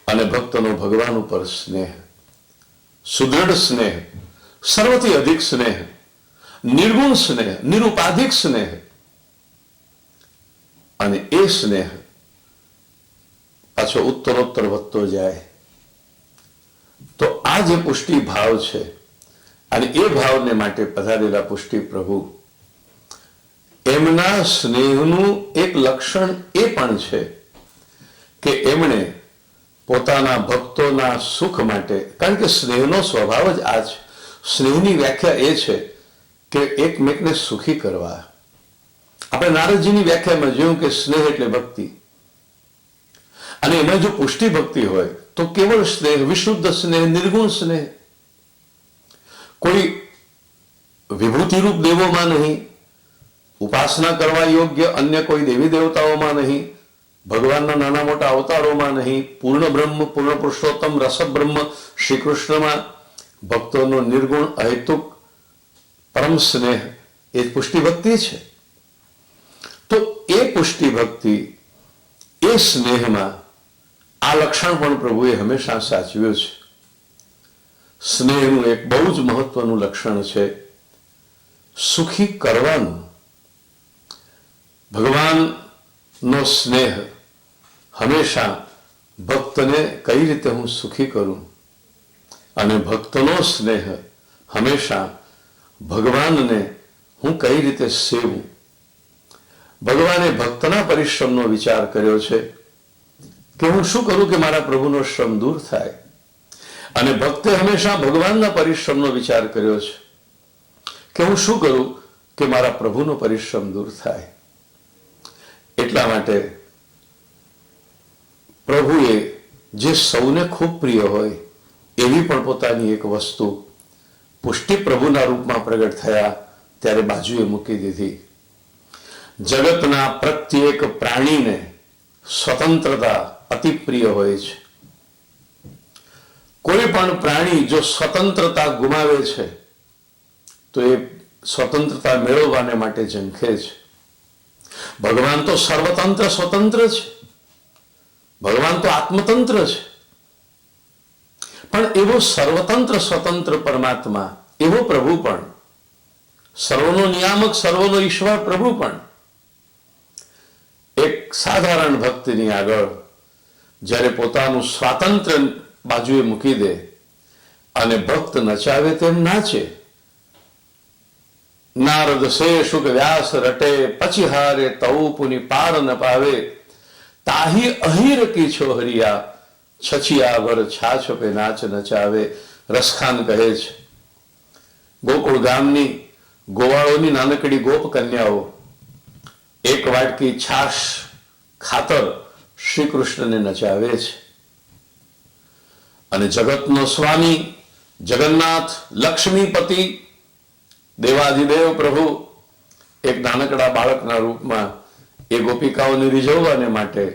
અને ભક્તનો ભગવાન ઉપર સ્નેહ, સુદૃઢ સ્નેહ, સર્વથી અધિક સ્નેહ, નિર્ગુણ સ્નેહ, નિરુપાધિક સ્નેહ. અને એ સ્નેહ પાછો ઉત્તરોત્તર વધતો જાય. તો આ જે પુષ્ટિ ભાવ છે અને એ ભાવને માટે પધારેલા પુષ્ટિ પ્રભુ, એમના સ્નેહનું એક લક્ષણ એ પણ છે કે એમણે પોતાના ભક્તોના સુખ માટે, કારણ કે સ્નેહનો સ્વભાવ જ આ છે, સ્નેહની વ્યાખ્યા એ છે કે એકમેકને સુખી કરવા. આપણે નારદજીની વ્યાખ્યામાં જોયું કે સ્નેહ એટલે ભક્તિ, અને એમાં જો પુષ્ટિ ભક્તિ હોય તો કેવળ સ્નેહ, વિશુદ્ધ સ્નેહ, નિર્ગુણ સ્નેહ, કોઈ વિભૂતિરૂપ દેવોમાં નહીં, ઉપાસના કરવા યોગ્ય અન્ય કોઈ દેવી દેવતાઓમાં નહીં, ભગવાનના નાના મોટા અવતારોમાં નહીં, પૂર્ણ બ્રહ્મ, પૂર્ણ પુરુષોત્તમ રસ બ્રહ્મ શ્રી કૃષ્ણમાં ભક્તોનો નિર્ગુણ અહેતુક પરમ સ્નેહ એ પુષ્ટિ ભક્તિ છે. તો એ પુષ્ટિ ભક્તિ, એ સ્નેહમાં આ લક્ષણ પણ પ્રભુએ હંમેશા સાચવ્યું છે. સ્નેહનું એક બહુ જ મહત્વનું લક્ષણ છે સુખી કરવાનું. ભગવાનનો સ્નેહ હંમેશા ભક્તને કઈ રીતે હું સુખી કરું, અને ભક્તનો સ્નેહ હંમેશા ભગવાનને હું કઈ રીતે સેવું. ભગવાને ભક્તના પરિશ્રમનો વિચાર કર્યો છે કે હું શું કરું કે મારા પ્રભુનો શ્રમ દૂર થાય, અને ભક્તે હંમેશા ભગવાનના પરિશ્રમનો વિચાર કર્યો છે કે હું શું કરું કે મારા પ્રભુનો પરિશ્રમ દૂર થાય. એટલા માટે પ્રભુએ જે સૌને ખૂબ પ્રિય હોય એવી પણ પોતાની એક વસ્તુ પુષ્ટિ પ્રભુના રૂપમાં પ્રગટ થયા ત્યારે બાજુએ મૂકી દીધી. જગતના પ્રત્યેક પ્રાણીને સ્વતંત્રતા અતિ પ્રિય હોય છે. કોઈ પણ પ્રાણી જો સ્વતંત્રતા ગુમાવે છે તો એ સ્વતંત્રતા મેળવવાને માટે ઝંખે છે. ભગવાન તો સર્વતંત્ર સ્વતંત્ર છે, ભગવાન તો આત્મતંત્ર છે, પણ એવો સર્વતંત્ર સ્વતંત્ર પરમાત્મા, એવો પ્રભુ પણ, સર્વનો નિયામક, સર્વનો ઈશ્વર પ્રભુ પણ એક સાધારણ ભક્તની આગળ જ્યારે પોતાનું સ્વાતંત્ર્ય બાજુએ મૂકી દે અને ભક્ત નચાવે તેમ નાચે. નારદ સે શુક વ્યાસ રટે, પછી હારે તઉ પુની પાર ન પાવે, તાહી અહીર કી છો હરિયા, છછિયા ભર છાછ પે નાચ નચાવે. રસખાન કહે છે ગોકુળ ગામની ગોવાળોની નાનકડી ગોપ કન્યાઓ એક વાટકી છાશ ખાતર શ્રી કૃષ્ણને નચાવે છે, અને જગતનો સ્વામી જગન્નાથ લક્ષ્મીપતિ દેવાધિદેવ પ્રભુ એક નાનકડા બાળકના રૂપમાં એ ગોપિકાઓને રીઝવવાને માટે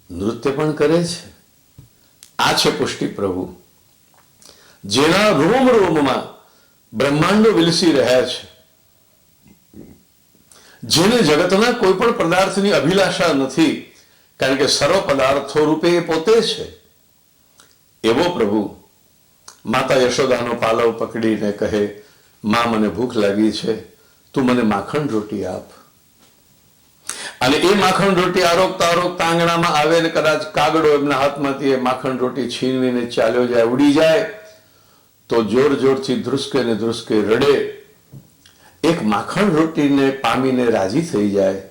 નૃત્ય પણ કરે છે. આ છે પુષ્ટિ પ્રભુ, જેના રોમ રોમમાં બ્રહ્માંડો વિલસી રહ્યા છે, જેને જગતના કોઈ પણ પદાર્થની અભિલાષા નથી, કારણ કે સર્વ પદાર્થો રૂપે એ પોતે છે. એવો પ્રભુ માતા યશોદાનો પાલવ પકડીને કહે, માં મને ભૂખ લાગી છે, તું મને માખણ રોટી આપ. અને એ માખણ રોટી આરોગતા આરોગતા આંગણામાં આવે ને કદાચ કાગડો એમના હાથમાંથી એ માખણ રોટી છીનવીને ચાલ્યો જાય, ઉડી જાય, તો જોર જોરથી ધ્રુસકે ને ધ્રુસકે રડે. એક માખણ રોટીને પામીને રાજી થઈ જાય,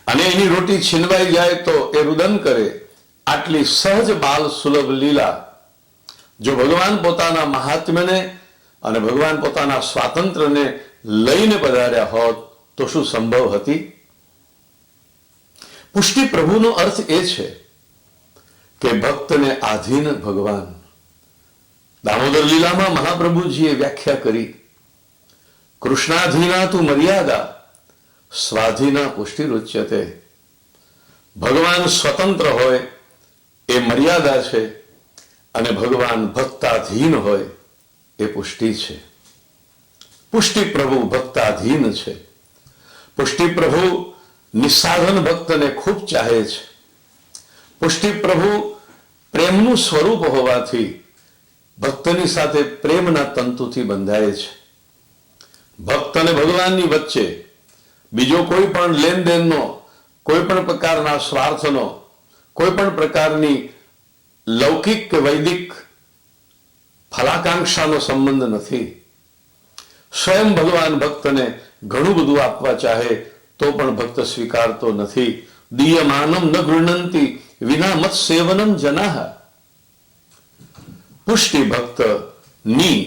અને એની રોટી છીનવાઈ જાય તો એ રુદન કરે. આટલી સહજ બાલ સુલભ લીલા જો ભગવાન પોતાના મહાત્મ્યને અને ભગવાન પોતાના સ્વાતંત્ર્યને લઈને પધાર્યા હોત તો શું સંભવ હતી? પુષ્ટિ પ્રભુનો અર્થ એ છે કે ભક્તને આધીન ભગવાન, દામોદર લીલામાં મહાપ્રભુજીએ વ્યાખ્યા કરી, કૃષ્ણાધીના તું મર્યાદા સ્વાધીના પુષ્ટિરુચ્યતે. ભગવાન સ્વતંત્ર હોય એ મર્યાદા છે, અને ભગવાન ભક્તાધીન હોય એ પુષ્ટિ છે. પુષ્ટિ પ્રભુ ભક્તાધીન છે. પુષ્ટિ પ્રભુ નિસ્સાધન ભક્તને ખૂબ ચાહે છે. પુષ્ટિ પ્રભુ પ્રેમનું સ્વરૂપ હોવાથી ભક્તની સાથે પ્રેમના તંતુથી બંધાય છે. ભક્ત અને ભગવાનની વચ્ચે બીજો કોઈ પણ લેનદેનનો, કોઈ પણ પ્રકારના સ્વાર્થનો, કોઈ પણ પ્રકારની લૌકિક કે વૈદિક ફલાકાંક્ષાનો સંબંધ નથી. સ્વયં ભગવાન ભક્તને ઘણું બધું આપવા ચાહે તો પણ ભક્ત સ્વીકારતો નથી. દીયમાનમ ન ગૃહણંતિ વિના મત સેવનમ જનાહ. પુષ્ટિ ભક્તની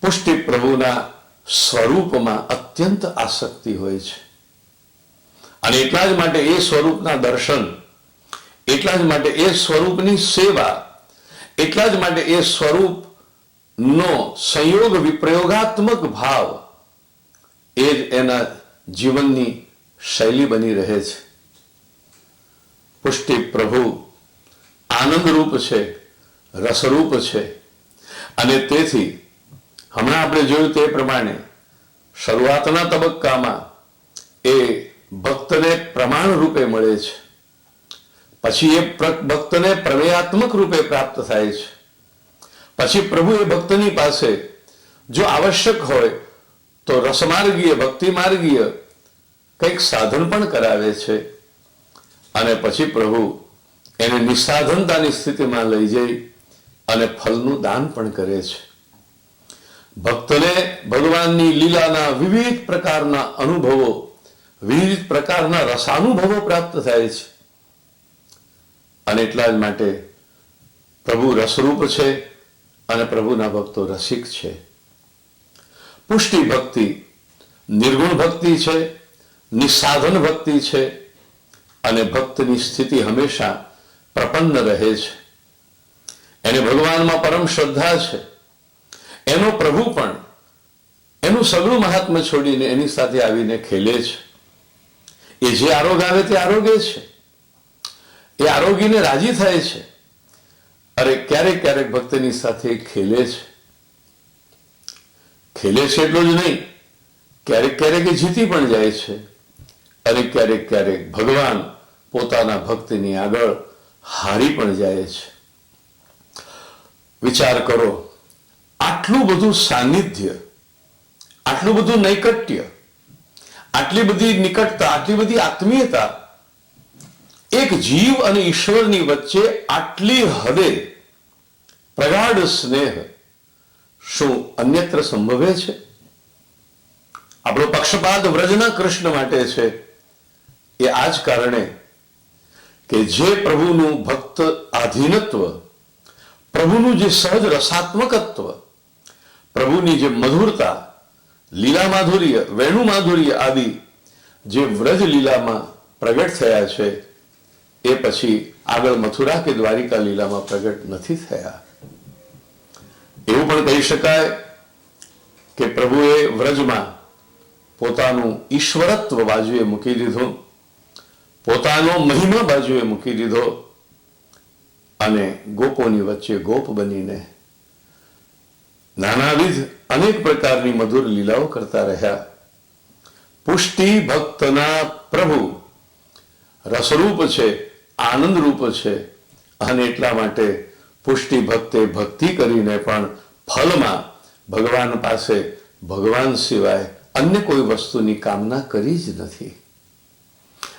પુષ્ટિ પ્રભુના સ્વરૂપમાં અત્યંત આસક્તિ હોય છે, અને એટલા જ માટે એ સ્વરૂપના દર્શન, એટલા જ માટે એ સ્વરૂપની સેવા, એટલા જ માટે એ સ્વરૂપનો સંયોગ વિપ્રયોગાત્મક ભાવ એ જ એના જીવનની શૈલી બની રહે છે. પુષ્ટિ પ્રભુ આનંદરૂપ છે, રસરૂપ છે, અને તેથી હમણાં આપણે જોયું તે પ્રમાણે શરૂઆતના તબક્કામાં એ ભક્તને પ્રમાણ રૂપે મળે છે, પછી એ ભક્તને પ્રમેયાત્મક રૂપે પ્રાપ્ત થાય છે. પછી પ્રભુ એ ભક્તની પાસે જો આવશ્યક હોય તો રસમાર્ગીય, ભક્તિ માર્ગીય કંઈક સાધન પણ કરાવે છે, અને પછી પ્રભુ એને નિસ્સાધનતાની સ્થિતિમાં લઈ જઈ અને ફલનું દાન પણ કરે છે. ભક્તને ભગવાનની લીલાના વિવિધ પ્રકારના અનુભવો, વિવિધ પ્રકારના રસાનુભવો પ્રાપ્ત થાય છે, અને એટલા જ માટે પ્રભુ રસરૂપ છે અને પ્રભુના ભક્તો રસિક છે. પુષ્ટિ ભક્તિ નિર્ગુણ ભક્તિ છે, નિસ્સાધન ભક્તિ છે, અને ભક્તની સ્થિતિ હંમેશા પ્રપન્ન રહે છે. એને ભગવાનમાં પરમ શ્રદ્ધા છે. એનો પ્રભુ પણ એનું સગળું મહાત્મ્ય છોડીને એની સાથે આવીને ખેલે છે. એ જે આરોગ આવે તે આરોગે છે, એ આરોગીને રાજી થાય છે. અરે ક્યારેક ક્યારેક ભક્તની સાથે ખેલે છે. ખેલે છે એટલું જ નહીં, ક્યારેક ક્યારેક એ જીતી પણ જાય છે, અને ક્યારેક ક્યારેક ભગવાન પોતાના ભક્તની આગળ હારી પણ જાય છે. વિચાર કરો, આટલું બધું સાનિધ્ય, આટલું બધું નૈકટ્ય, આટલી બધી નિકટતા, આટલી બધી આત્મીયતા એક જીવ અને ઈશ્વરની વચ્ચે આટલી હદે પ્રગાઢ સ્નેહ શું અન્યત્ર સંભવે છે? આપણો પક્ષપાત વ્રજના કૃષ્ણ માટે છે. એ આ જ કારણે કે જે પ્રભુનું ભક્ત આધીનત્વ, પ્રભુનું જે સહજ રસાત્મકત્વ, પ્રભુની જે મધુરતા, લીલા માધુર્ય, વેણુ માધુર્ય આદિ જે વ્રજ લીલામાં પ્રગટ થયા છે, એ પછી આગળ મથુરા કે દ્વારિકા લીલામાં પ્રગટ નથી થયા. એવું પણ કહી શકાય કે પ્રભુએ વ્રજમાં પોતાનું ઈશ્વરત્વ બાજુએ મૂકી દીધું, પોતાનો મહિમા બાજુએ મૂકી દીધો, અને ગોપોની વચ્ચે ગોપ બનીને નાનાવિધ અનેક પ્રકારની મધુર લીલાઓ કરતા રહ્યા. પુષ્ટિ ભક્તના પ્રભુ રસરૂપ છે, આનંદરૂપ છે, અને એટલા માટે પુષ્ટિ ભક્તે ભક્તિ કરીને પણ ફલમાં ભગવાન પાસે ભગવાન સિવાય અન્ય કોઈ વસ્તુની કામના કરી જ નથી.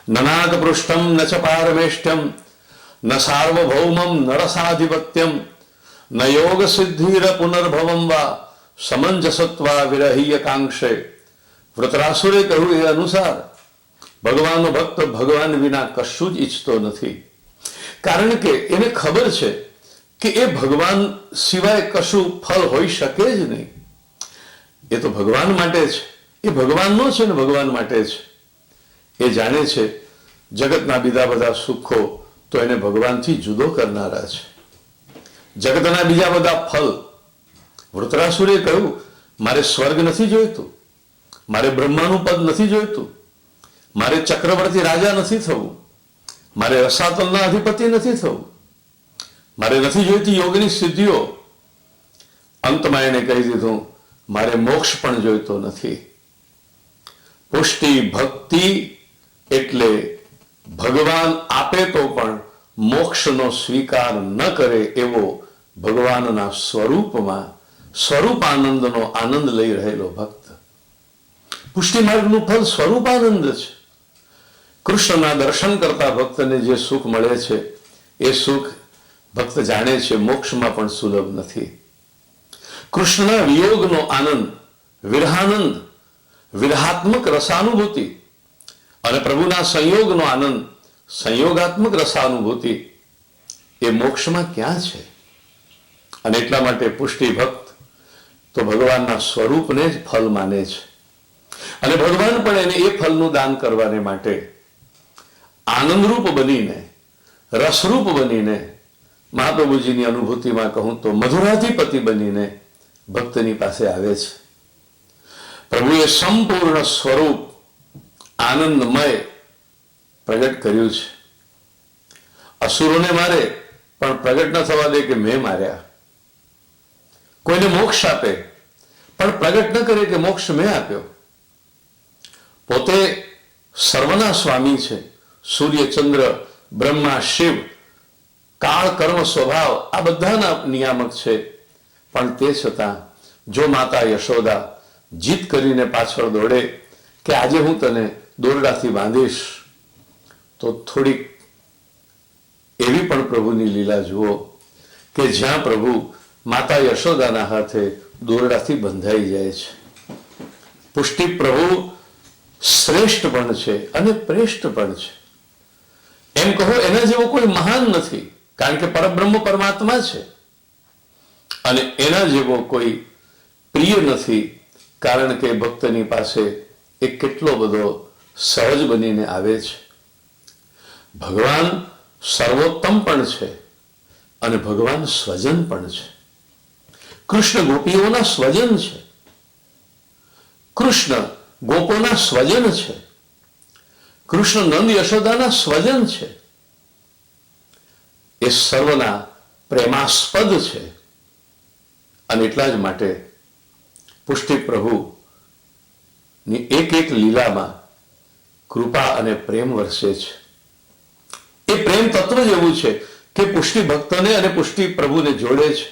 નનાદ પૃષ્ઠમ ન ચ પારમેષ્ઠ્યમ ન સાર્વભૌમમ ન રસાધિપત્યમ ન યોગ સિદ્ધિર પુનર્ભવમ વા સમંજસત્વા વિરહીય કાંક્ષે. વૃતરાસુરે કહ્યું એ અનુસાર ભગવાનનો ભક્ત ભગવાન વિના કશું જ ઈચ્છતો નથી, કારણ કે એને ખબર છે કે એ ભગવાન સિવાય કશું ફલ હોઈ શકે જ નહીં. એ તો ભગવાન માટે છે, એ ભગવાનનો છે ને ભગવાન માટે છે. એ જાણે છે જગતના બીજા બધા સુખો તો એને ભગવાનથી જુદો કરનારા છે. જગતના બીજા બધા ફલ વૃત્રાસુરે કહ્યું, મારે સ્વર્ગ નથી જોઈતું, મારે બ્રહ્માનું પદ નથી જોઈતું, મારે ચક્રવર્તી રાજા નથી થવું, મારે રસાતલના અધિપતિ નથી થવું, મારે નથી જોઈતી યોગની સિદ્ધિઓ. અંતમાં એને કહી દીધું, મારે મોક્ષ પણ જોઈતો નથી. પુષ્ટિ ભક્તિ એટલે ભગવાન આપે તો પણ મોક્ષનો સ્વીકાર ન કરે એવો ભગવાનના સ્વરૂપમાં સ્વરૂપાનંદનો આનંદ લઈ રહેલો ભક્ત. પુષ્ટિ માર્ગનું ફળ સ્વરૂપાનંદ છે. કૃષ્ણના દર્શન કરતા ભક્તને જે સુખ મળે છે એ સુખ ભક્ત જાણે છે મોક્ષમાં પણ સુલભ નથી. કૃષ્ણના વિયોગનો આનંદ, વિરહાનંદ, વિરહાત્મક રસાનુભૂતિ અને પ્રભુના સંયોગનો આનંદ, સંયોગાત્મક રસાનુભૂતિ એ મોક્ષમાં ક્યાં છે? અને એટલા માટે પુષ્ટિ ભક્ત તો ભગવાનના સ્વરૂપને જ ફલ માને છે. અને ભગવાન પણ એને એ ફલનું દાન કરવાને માટે આનંદરૂપ બનીને, રસરૂપ બનીને, મહાપ્રભુજીની અનુભૂતિમાં કહું તો મધુરાધિપતિ બનીને ભક્તની પાસે આવે છે. પ્રભુએ સંપૂર્ણ સ્વરૂપ આનંદમય પ્રગટ કર્યું છે. અસુરોને મારે પણ પ્રગટ ન થવા દે કે મેં માર્યા. કોઈને મોક્ષ આપે પણ પ્રગટ ન કરે કે મોક્ષ મેં આપ્યો. પોતે સર્વના સ્વામી છે. સૂર્ય, ચંદ્ર, બ્રહ્મા, શિવ, કાળ, કર્મ, સ્વભાવ આ બધાના નિયામક છે. પણ તે છતાં જો માતા યશોદા જીત કરીને પાછળ દોડે કે આજે હું તને દોરડાથી બાંધીશ, તો થોડીક એવી પણ પ્રભુની લીલા જુઓ કે જ્યાં પ્રભુ માતા યશોદાના હાથે દોરડાથી બંધાઈ જાય છે. પુષ્ટિ પ્રભુ શ્રેષ્ઠ પણ છે અને પ્રેષ્ઠ પણ છે. એમ કહો એના જેવો કોઈ મહાન નથી, કારણ કે પરબ્રહ્મ પરમાત્મા છે. અને એના જેવો કોઈ પ્રિય નથી, કારણ કે ભક્તની પાસે એ કેટલો બધો સહજ બનીને આવે છે. ભગવાન સર્વોત્તમ પણ છે અને ભગવાન સ્વજન પણ છે. કૃષ્ણ ગોપીઓના સ્વજન છે. કૃષ્ણ ગોપોના સ્વજન છે. કૃષ્ણ નંદ યશોદાના સ્વજન છે. એ સર્વના પ્રેમાસ્પદ છે. અને એટલા જ માટે પુષ્ટિ પ્રભુની એક એક લીલામાં કૃપા અને પ્રેમ વરસે છે. એ પ્રેમ તત્વ જ એવું છે કે પુષ્ટિ ભક્તને અને પુષ્ટિ પ્રભુને જોડે છે.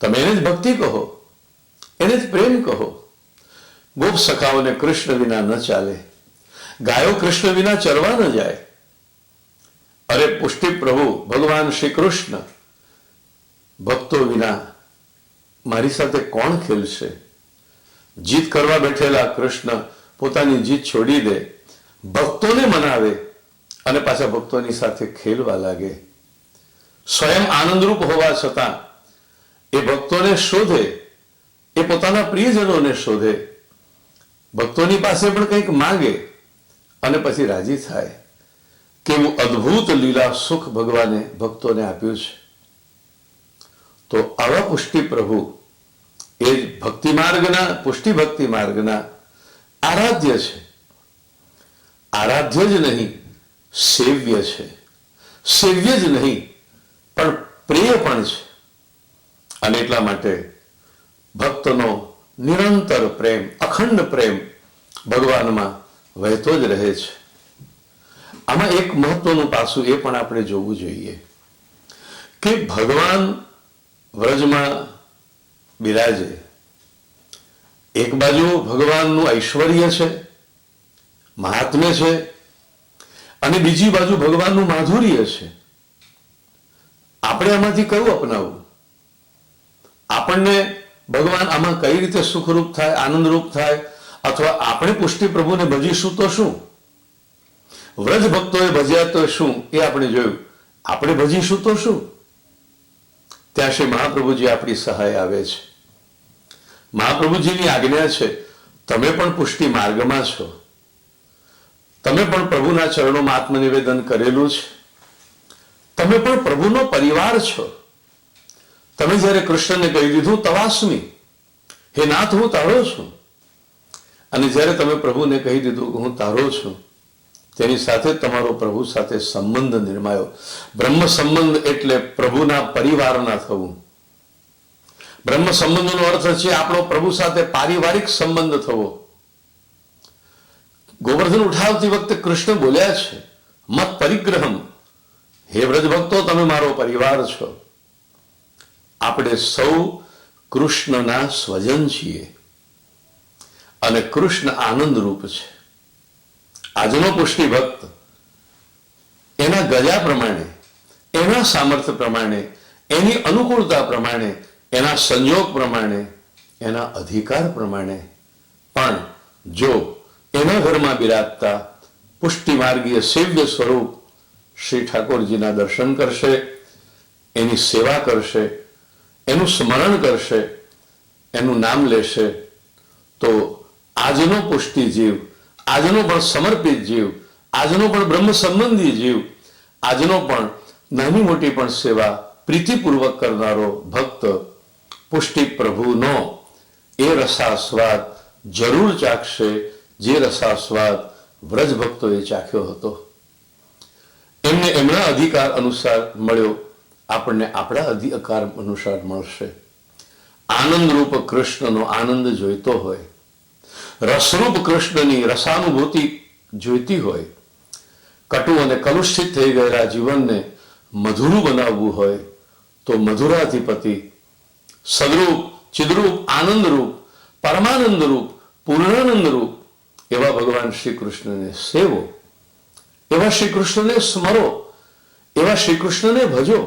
તમે એને જ ભક્તિ કહો, એને જ પ્રેમ કહો. ગોપ સખાઓને કૃષ્ણ વિના ન ચાલે, ગાયો કૃષ્ણ વિના ચરવા ન જાય. અરે પુષ્ટિ પ્રભુ ભગવાન શ્રી કૃષ્ણ ભક્તો વિના મારી સાથે કોણ ખેલશે? જીત કરવા બેઠેલા કૃષ્ણ પોતાની જીત છોડી દે, ભક્તોને મનાવે અને પાછા ભક્તોની સાથે ખેલવા લાગે. સ્વયં આનંદરૂપ હોવા છતાં એ ભક્તોને શોધે, એ પોતાના પ્રિયજનોને શોધે, ભક્તોની પાસે પણ કંઈક માંગે અને પછી રાજી થાય. કેવું અદ્ભુત લીલા સુખ ભગવાને ભક્તોને આપ્યું છે. તો આવા પુષ્ટિ પ્રભુ એ જ ભક્તિ માર્ગના, પુષ્ટિ ભક્તિ માર્ગના આરાધ્ય છે. આરાધ્ય જ નહીં, સેવ્ય છે. સેવ્ય જ નહીં પણ પ્રિય પણ છે. અને એટલા માટે ભક્તનો નિરંતર પ્રેમ, અખંડ પ્રેમ ભગવાનમાં વહેતો જ રહે છે. આમાં એક મહત્વનું પાસું એ પણ આપણે જોવું જોઈએ કે ભગવાન વ્રજમાં બિરાજે. એક બાજુ ભગવાનનું ઐશ્વર્ય છે, મહાત્મ્ય છે, અને બીજી બાજુ ભગવાનનું માધુર્ય છે. આપણે આમાંથી કયું અપનાવવું? આપણને ભગવાન આમાં કઈ રીતે સુખરૂપ થાય, આનંદરૂપ થાય? અથવા આપણે પુષ્ટિ પ્રભુને ભજીશું તો શું? વ્રજ ભક્તોએ ભજ્યા તો શું એ આપણે જોયું. આપણે ભજીશું તો શું? ત્યાં શ્રી મહાપ્રભુજી આપણી સહાય આવે છે. મહાપ્રભુજીની આજ્ઞા છે, તમે પણ પુષ્ટિ માર્ગમાં છો, તમે પણ પ્રભુના ચરણોમાં આત્મનિવેદન કરેલું છે, તમે પણ પ્રભુનો પરિવાર છો, તમે જ્યારે કૃષ્ણને કહી દીધું તવાસ્મી, હે નાથ હું તારો છું, અને જ્યારે તમે પ્રભુને કહી દીધું કે હું તારો છું, તેની સાથે તમારો પ્રભુ સાથે સંબંધ નિર્માયો. બ્રહ્મ સંબંધ એટલે પ્રભુના પરિવારના થવું. બ્રહ્મ સંબંધનો અર્થ છે આપણો પ્રભુ સાથે પારિવારિક સંબંધ થવો. ગોવર્ધન ઉઠાવતી વખતે કૃષ્ણ બોલ્યા છે, મત પરિગ્રહમ, હે વ્રજ ભક્તો તમે મારો પરિવાર છો. આપણે સૌ કૃષ્ણના સ્વજન છીએ અને કૃષ્ણ આનંદ રૂપ છે. આજનો પુષ્ટિ ભક્ત એના ગજા પ્રમાણે, એના સામર્થ્ય પ્રમાણે, એની અનુકૂળતા પ્રમાણે, એના સંજોગ પ્રમાણે, એના અધિકાર પ્રમાણે પણ જો એના ઘરમાં બિરાજતા પુષ્ટિ માર્ગીય સેવ્ય સ્વરૂપ શ્રી ઠાકોરજીના દર્શન કરશે, એની સેવા કરશે, એનું સ્મરણ કરશે, એનું નામ લેશે, તો આજનો પુષ્ટિ જીવ, આજનો પણ સમર્પિત જીવ, આજનો પણ બ્રહ્મ સંબંધી જીવ, આજનો પણ નાની મોટી પણ સેવા પ્રીતિપૂર્વક કરનારો ભક્ત પુષ્ટિ પ્રભુનો એ રસાસ્વાદ જરૂર ચાખશે, જે રસાસ્વાદ વ્રજ ભક્તોએ ચાખ્યો હતો. એમને એમના અધિકાર અનુસાર મળ્યો, આપણને આપણા અધિકાર અનુસાર મળશે. આનંદરૂપ કૃષ્ણનો આનંદ જોઈતો હોય, રસરૂપ કૃષ્ણની રસાનુભૂતિ જોઈતી હોય, કટુ અને કલુષિત થઈ ગયેલા જીવનને મધુરું બનાવવું હોય, તો મધુરાધિપતિ સદરૂપ, ચિદરૂપ, આનંદરૂપ, પરમાનંદરૂપ, પૂર્ણાનંદરૂપ એવા ભગવાન શ્રી કૃષ્ણને સેવો, એવા શ્રી કૃષ્ણને સ્મરો, એવા શ્રી કૃષ્ણને ભજો.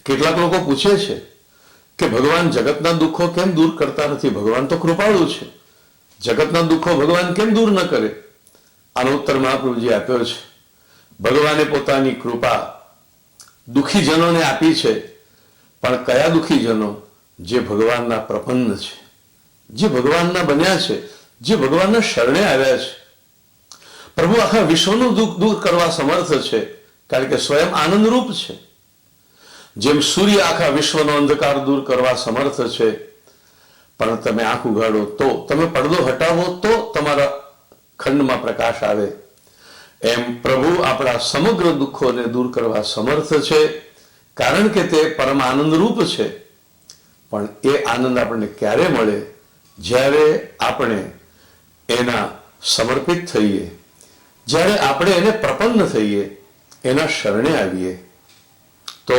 કેટલાક લોકો પૂછે છે કે ભગવાન જગતના દુઃખો કેમ દૂર કરતા નથી? ભગવાન તો કૃપાળુ છે, જગતના દુઃખો ભગવાન કેમ દૂર ન કરે? આનો ઉત્તર મહાપ્રભુજી આપ્યો છે. ભગવાને પોતાની કૃપા દુઃખી જનોને આપી છે, પણ કયા દુઃખી જનો? જે ભગવાનના પ્રપન્ન છે, જે ભગવાનના બન્યા છે, જે ભગવાનના શરણે આવ્યા છે. પ્રભુ આખા વિશ્વનું દુઃખ દૂર કરવા સમર્થ છે, કારણ કે સ્વયં આનંદરૂપ છે. જેમ સૂર્ય આખા વિશ્વનો અંધકાર દૂર કરવા સમર્થ છે, પણ તમે આંખ ઉઘાડો તો, તમે પડદો હટાવો તો તમારા ખંડમાં પ્રકાશ આવે, એમ પ્રભુ આપણા સમગ્ર દુઃખોને દૂર કરવા સમર્થ છે, કારણ કે તે પરમ આનંદરૂપ છે. પણ એ આનંદ આપણને ક્યારે મળે? જ્યારે આપણે એના સમર્પિત થઈએ, જ્યારે આપણે એને પ્રપન્ન થઈએ, એના શરણે આવીએ. તો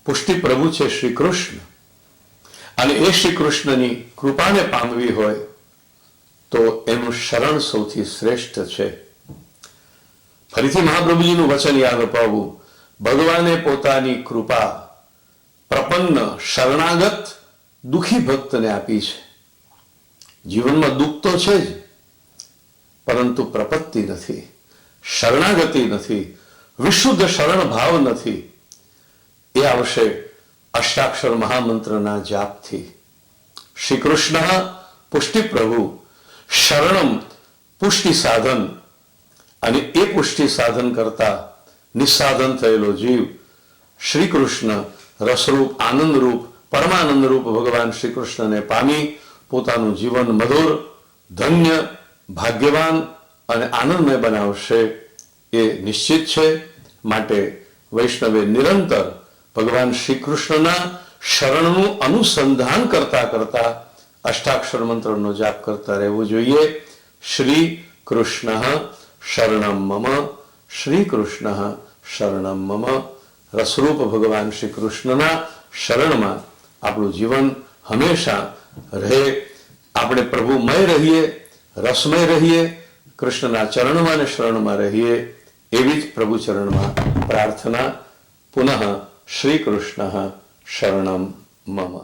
પુષ્ટિ પ્રભુ છે શ્રી કૃષ્ણ, અને એ શ્રી કૃષ્ણની કૃપાને પામવી હોય તો એનું શરણ સૌથી શ્રેષ્ઠ છે. ફરીથી મહાપ્રભુજીનું વચન યાદ અપાવવું, ભગવાને પોતાની કૃપા પ્રપન્ન શરણાગત દુઃખી ભક્તને આપી છે. જીવનમાં દુઃખ તો છે જ, પરંતુ પ્રપત્તિ નથી, શરણાગતિ નથી, વિશુદ્ધ શરણ ભાવ નથી. એ આવશે અષ્ટાક્ષર મહામંત્રના જાપથી. શ્રી કૃષ્ણ પુષ્ટિ પ્રભુ શરણમ પુષ્ટિ સાધન, અને એ પુષ્ટિ સાધન કરતા નિસ્સાધન થયેલો જીવ શ્રી કૃષ્ણ રસરૂપ, આનંદરૂપ, પરમાનંદરૂપ ભગવાન શ્રી કૃષ્ણને પામી પોતાનું જીવન મધુર, ધન્ય, ભાગ્યવાન અને આનંદમય બનાવશે એ નિશ્ચિત છે. માટે વૈષ્ણવે નિરંતર ભગવાન શ્રી કૃષ્ણના શરણનું અનુસંધાન કરતા કરતા અષ્ટાક્ષર મંત્રનો જાપ કરતા રહેવું જોઈએ. શ્રી કૃષ્ણ શરણમ મમ, શ્રી કૃષ્ણ શરણમ મમ. રસરૂપ ભગવાન શ્રી કૃષ્ણના શરણમાં આપણું જીવન હંમેશા રહે. આપણે પ્રભુમય રહીએ, રસમય રહીએ, કૃષ્ણના ચરણમાં અને શરણમાં રહીએ, એવી જ પ્રભુ ચરણમાં પ્રાર્થના. પુનઃ શ્રી કૃષ્ણ શરણમ મમ.